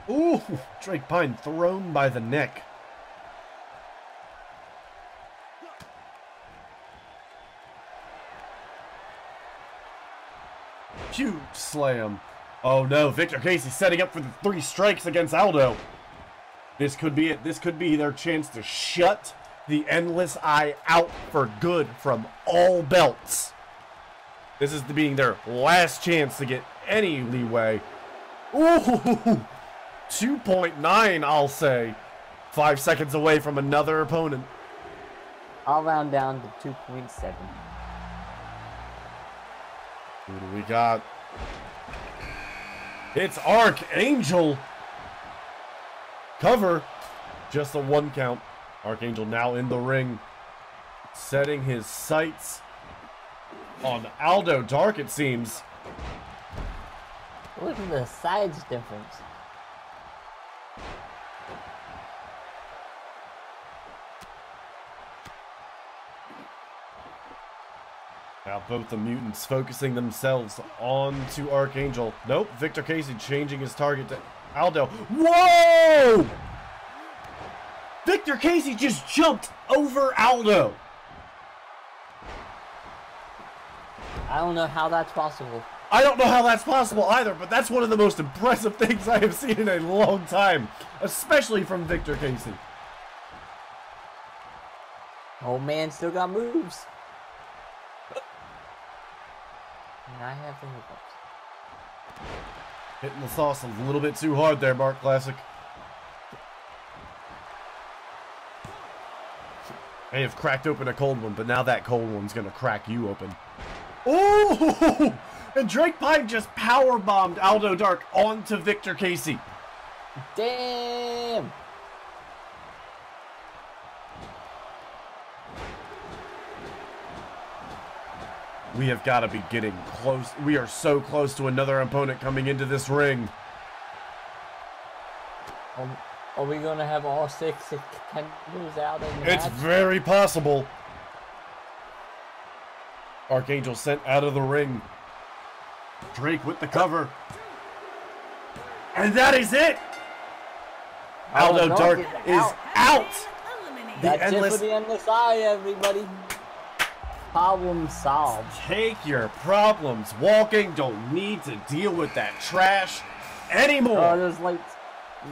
Ooh, Drake Pine thrown by the neck. Huge slam. Oh no, Victor Casey setting up for the 3 strikes against Aldo. This could be it. This could be their chance to shut the Endless Eye out for good from all belts. This is being their last chance to get any leeway. Ooh, 2.9, I'll say. 5 seconds away from another opponent. I'll round down to 2.7. Who do we got? It's Archangel. Cover. Just a 1 count. Archangel now in the ring. Setting his sights on Aldo Dark, it seems. Look at the size difference. Now both the mutants focusing themselves onto Archangel. Nope, Victor Casey changing his target to Aldo. Whoa! Victor Casey just jumped over Aldo. I don't know how that's possible. I don't know how that's possible either, but that's one of the most impressive things I have seen in a long time, especially from Victor Casey. Old man still got moves. And I have the hiccups. Hitting the sauce a little bit too hard there, Mark Classic. I have cracked open a cold one, but now that cold one's gonna crack you open. Ooh! And Drake Pine just powerbombed Aldo Dark onto Victor Casey. Damn! We have got to be getting close. We are so close to another opponent coming into this ring. Are we going to have all 6 contenders out in the It's match? very possible. Archangel sent out of the ring. Drake with the cover. And that is it! Aldo Dark is out! Eliminated. That's it Endless- for the Endless Eye, everybody. Problem solved. Take your problems walking. Don't need to deal with that trash anymore. Oh, there's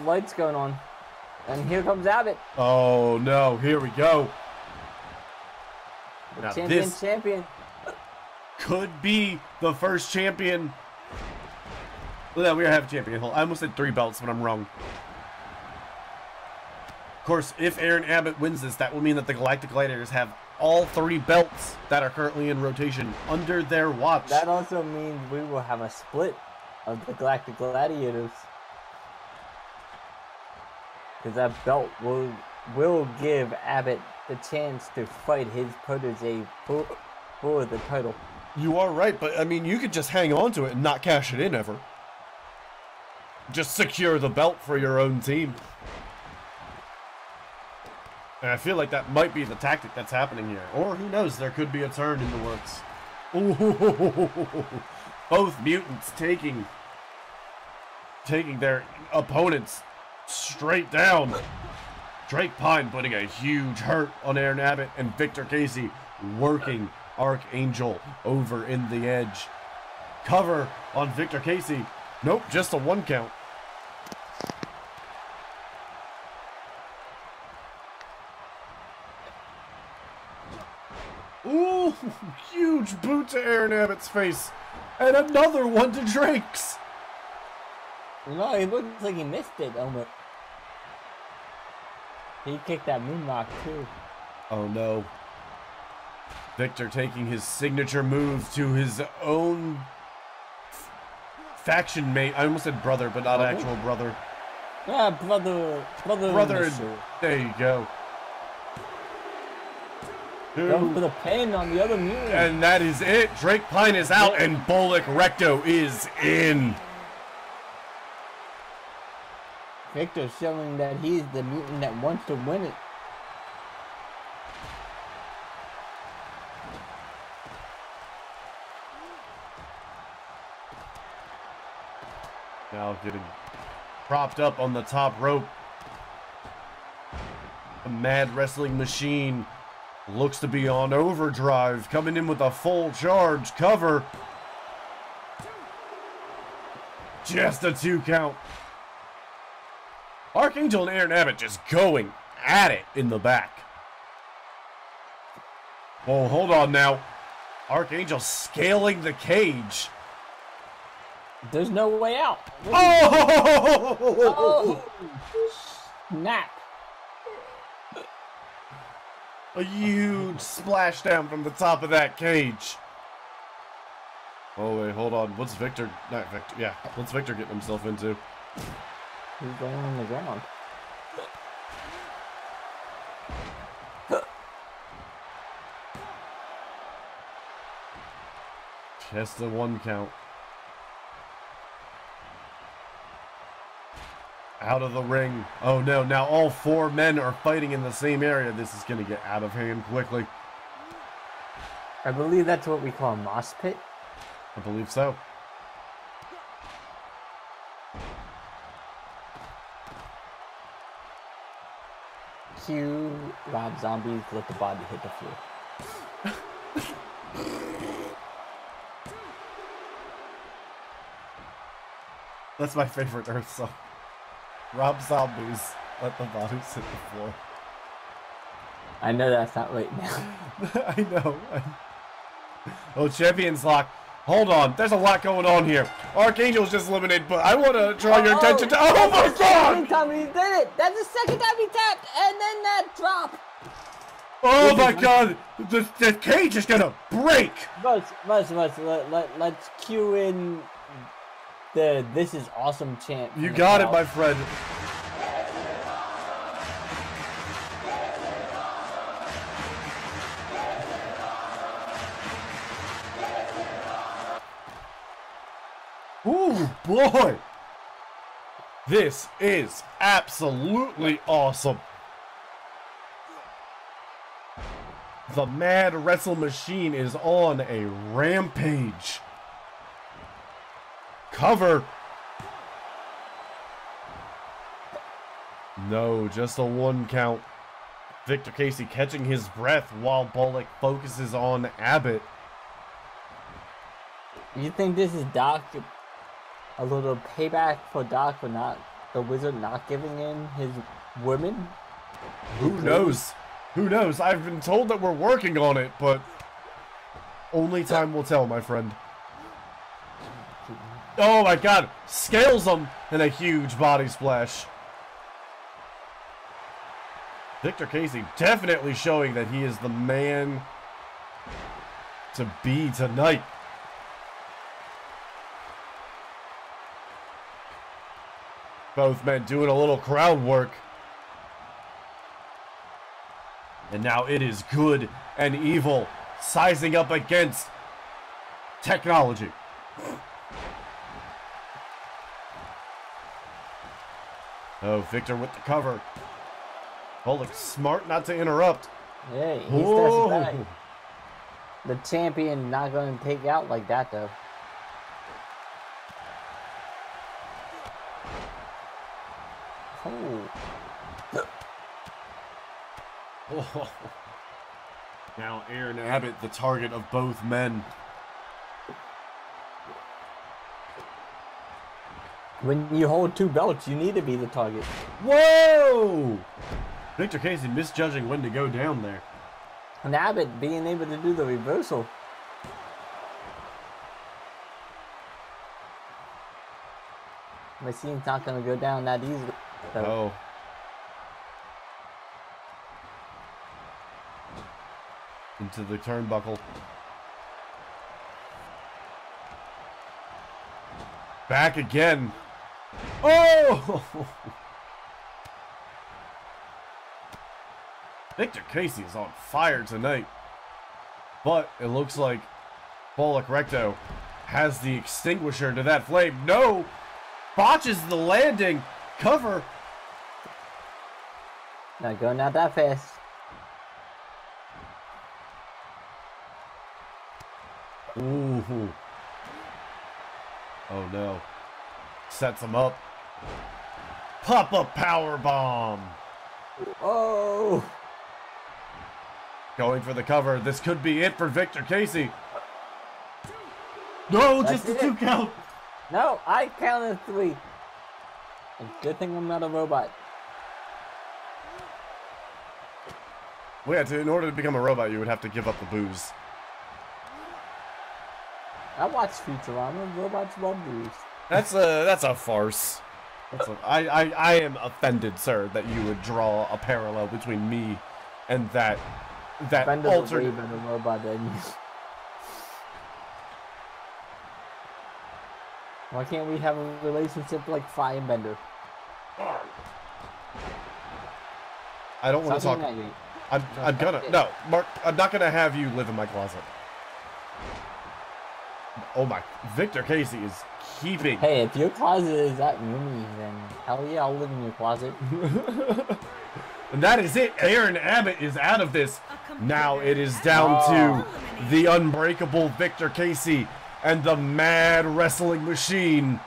lights going on. And here comes Abbott. Oh no, here we go. Now this Champion. could be the first champion. Well, we have a champion. I almost said 3 belts, but I'm wrong. Of course, if Aaron Abbott wins this, that will mean that the Galactic Gladiators have all 3 belts that are currently in rotation under their watch. That also means we will have a split of the Galactic Gladiators. Because that belt will give Abbott the chance to fight his protege for the title. You are right, but I mean, you could just hang on to it and not cash it in ever. Just secure the belt for your own team. And I feel like that might be the tactic that's happening here. Or who knows, there could be a turn in the works. Ooh, both mutants taking their opponents straight down. Drake Pine putting a huge hurt on Aaron Abbott, and Victor Casey working Archangel over in the edge. Cover on Victor Casey. Nope, just a 1 count. Ooh, huge boot to Aaron Abbott's face. And another one to Drake's. No, it looks like he missed it, almost. He kicked that moonrock too. Oh no. Victor taking his signature move to his own faction mate. I almost said brother, but not actual brother. Yeah, brother. There you go. Going for the pin on the other mutant. And that is it. Drake Pine is out, and Bullock Recto is in. Victor showing that he's the mutant that wants to win it. Now getting propped up on the top rope. The Mad Wrestling Machine looks to be on overdrive, coming in with a full charge cover. Just a 2 count. Archangel and Aaron Abbott just going at it in the back. Oh, hold on now. Archangel scaling the cage. There's no way out. Oh! Snap. A huge splashdown from the top of that cage. Oh, wait, hold on. What's Victor? Not Victor. Yeah, what's Victor getting himself into? He's going on the ground. Just a 1 count. Out of the ring. Oh no, now all 4 men are fighting in the same area. This is going to get out of hand quickly. I believe that's what we call a mosh pit. I believe so. Cue Rob Zombie, let the body hit the floor. That's my favorite Earth song. Rob Zombies, let the bodies hit the floor. I know that's not right now. I know. Oh, Champions Lock. Hold on, there's a lot going on here. Archangel's just eliminated, but I want to draw your attention to... Oh my god! Second time he did it! That's the second time he tapped, and then that drop! Oh my god! The cage is gonna break! Let's cue in the "This is awesome" chant. You got it, my friend. Ooh, boy! This is absolutely awesome. The Mad Wrestle Machine is on a rampage. Cover. No, just a 1 count. Victor Casey catching his breath while Bullock focuses on Abbott. You think this is Doc? A little payback for Doc for the Wizard not giving in his women? Who knows? Who knows? I've been told that we're working on it, but only time will tell, my friend. Oh my god! Scales him in a huge body splash. Victor Casey definitely showing that he is the man to be tonight. Both men doing a little crowd work. And now it is good and evil sizing up against technology. Oh, Victor with the cover. Bullock smart not to interrupt. Hey, he steps back. The champion not going to take out like that, though. Oh. Oh. Now Aaron Abbott, the target of both men. When you hold two belts, you need to be the target. Whoa! Victor Casey misjudging when to go down there. And Abbott being able to do the reversal. Machine's not going to go down that easily. So. Oh. Into the turnbuckle. Back again. Oh! Victor Casey is on fire tonight. But it looks like Bullock Recto has the extinguisher to that flame. No! Botches the landing. Cover. Not going out that fast. Ooh. Oh no. Sets him up. Pop-up power bomb. Oh. Going for the cover. This could be it for Victor Casey. No, just a 2 count. No, I counted 3. Good thing I'm not a robot. Well, yeah, in order to become a robot, you would have to give up the booze. I watched Futurama. Robots love booze. That's a farce. I am offended, sir, that you would draw a parallel between me and that Bender's alternate. a way better robot than you. Why can't we have a relationship like Fry and Bender? I don't want to talk. Something I'm gonna no, Mark. I'm not gonna have you live in my closet. Oh my! Victor Casey is keeping. Hey, if your closet is that roomy, then hell yeah, I'll live in your closet. And that is it. Aaron Abbott is out of this. Now it is down to the unbreakable Victor Casey and the mad wrestling machine.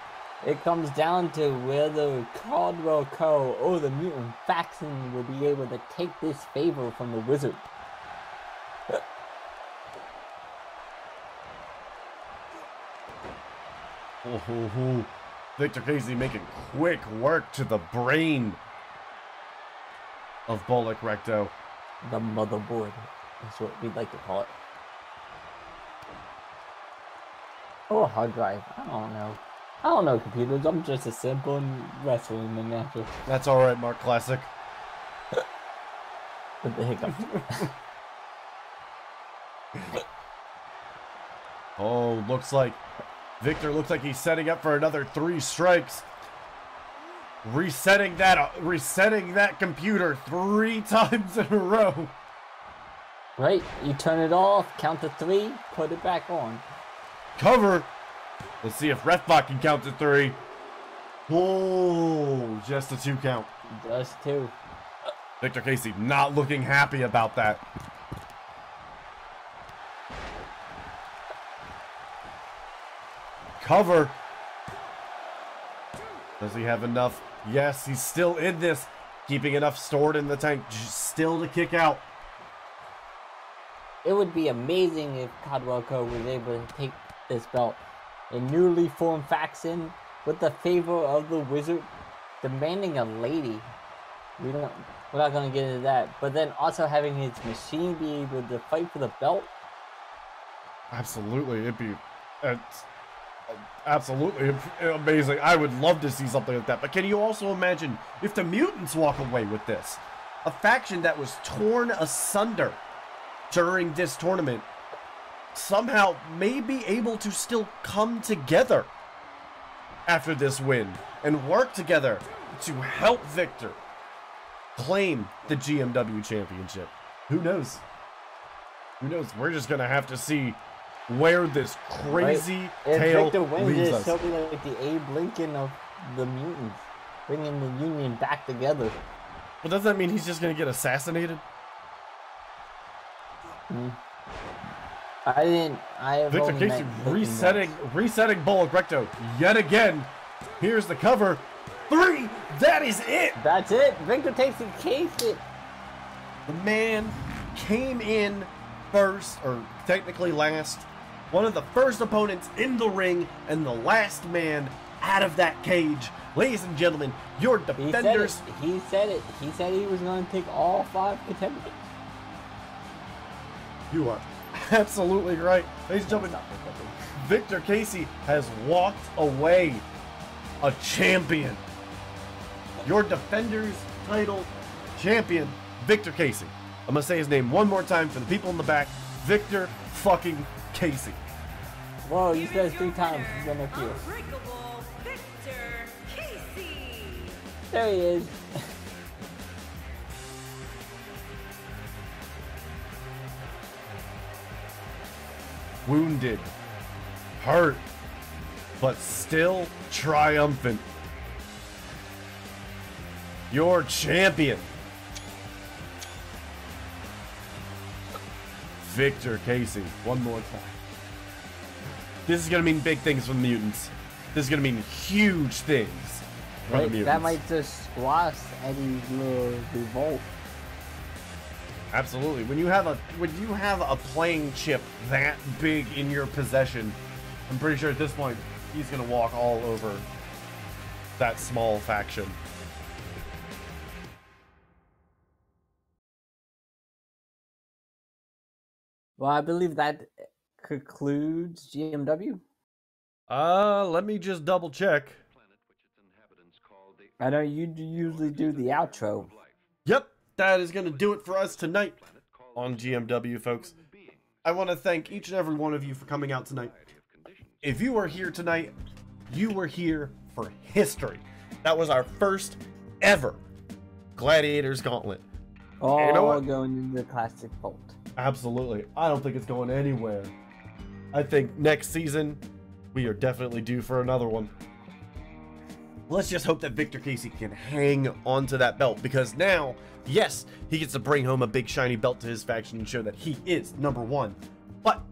It comes down to whether Caldwell Co. or the mutant faction will be able to take this favor from the wizard. Oh, Victor Casey making quick work to the brain of Bullock Recto. The motherboard is what we'd like to call it. Or a hard drive. I don't know. I don't know computers. I'm just a simple wrestling manager. That's all right, Mark Classic. With the hiccup. Oh, Victor looks like he's setting up for another 3 strikes. Resetting that computer 3 times in a row. Right, you turn it off, count to 3, put it back on. Cover. Let's see if Refbot can count to 3. Oh, just a 2 count. Just 2. Victor Casey not looking happy about that. Cover. Does he have enough? Yes, he's still in this. Keeping enough stored in the tank still to kick out. It would be amazing if Caldwell Co. was able to take this belt. A newly formed faction with the favor of the wizard demanding a lady. We're not going to get into that. But then also having his machine be able to fight for the belt. Absolutely. It'd be absolutely amazing. I would love to see something like that. But can you also imagine if the mutants walk away with this? a faction that was torn asunder during this tournament somehow may be able to still come together after this win and work together to help Victor claim the GMW championship. Who knows? Who knows? We're just gonna have to see where this crazy tale Victor wins leads this, us. he'll be like the Abe Lincoln of the mutants, bringing the Union back together. Well, does that mean he's just gonna get assassinated? I have Victor only Casey met resetting Bullock Recto yet again. Here's the cover. 3. That is it. That's it. Victor takes the case. The man came in first, or technically last. One of the first opponents in the ring and the last man out of that cage. Ladies and gentlemen, your defenders. He said it. He said he was going to take all 5 contenders. You are absolutely right. Ladies and gentlemen, Victor Casey has walked away a champion. Your defenders title champion, Victor Casey. I'm going to say his name one more time for the people in the back. Victor fucking Casey. Whoa, you said it 3 times. He's going to appear. Unbreakable Victor Casey. There he is. Wounded, hurt, but still triumphant. Your champion, Victor Casey. One more time. This is going to mean big things for the mutants. This is going to mean huge things for the mutants. That might just squash Eddie's little revolt. Absolutely. When you have a playing chip that big in your possession, I'm pretty sure at this point he's gonna walk all over that small faction. Well, I believe that concludes GMW. Let me just double check. I know you usually do the outro. Yep, that is gonna do it for us tonight on GMW, folks. I want to thank each and every one of you for coming out tonight. If you were here tonight, you were here for history. That was our first ever Gladiators Gauntlet. Oh, you know what? going into the classic vault. Absolutely. I don't think it's going anywhere. I think next season, we are definitely due for another one. Let's just hope that Victor Casey can hang onto that belt, because now, yes, he gets to bring home a big shiny belt to his faction and show that he is #1. But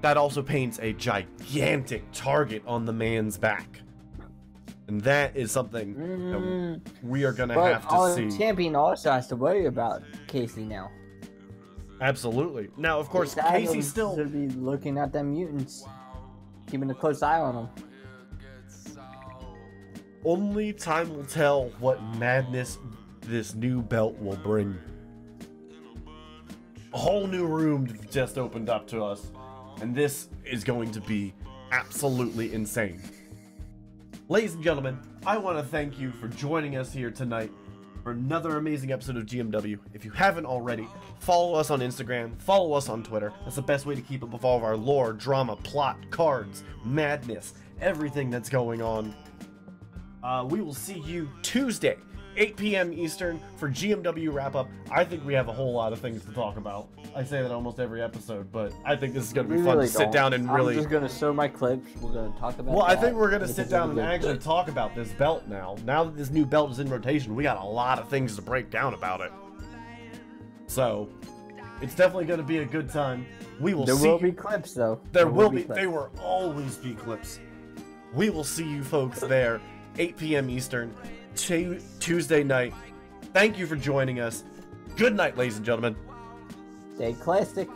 that also paints a gigantic target on the man's back. And that is something that we are going to have to see. But champion also has to worry about Casey now. Absolutely. Now, of course, His Casey idols still... should be looking at them mutants, keeping a close eye on them. Only time will tell what madness this new belt will bring. A whole new room just opened up to us, and this is going to be absolutely insane. Ladies and gentlemen, I want to thank you for joining us here tonight for another amazing episode of GMW. If you haven't already, follow us on Instagram, follow us on Twitter. That's the best way to keep up with all of our lore, drama, plot, cards, madness, everything that's going on. We will see you Tuesday, 8 p.m. Eastern for GMW wrap-up. I think we have a whole lot of things to talk about. I say that almost every episode, but I think this is going to be fun to sit down and really... I'm just going to show my clips. We're going to talk about Well, that. I think we're going to sit down and actually talk about this belt now. Now that this new belt is in rotation, we got a lot of things to break down about it. So, it's definitely going to be a good time. We will see... There will be clips, though. There will be. There will always be clips. We will see you folks there, 8 p.m. Eastern, Tuesday night. Thank you for joining us. Good night, ladies and gentlemen. Stay classic.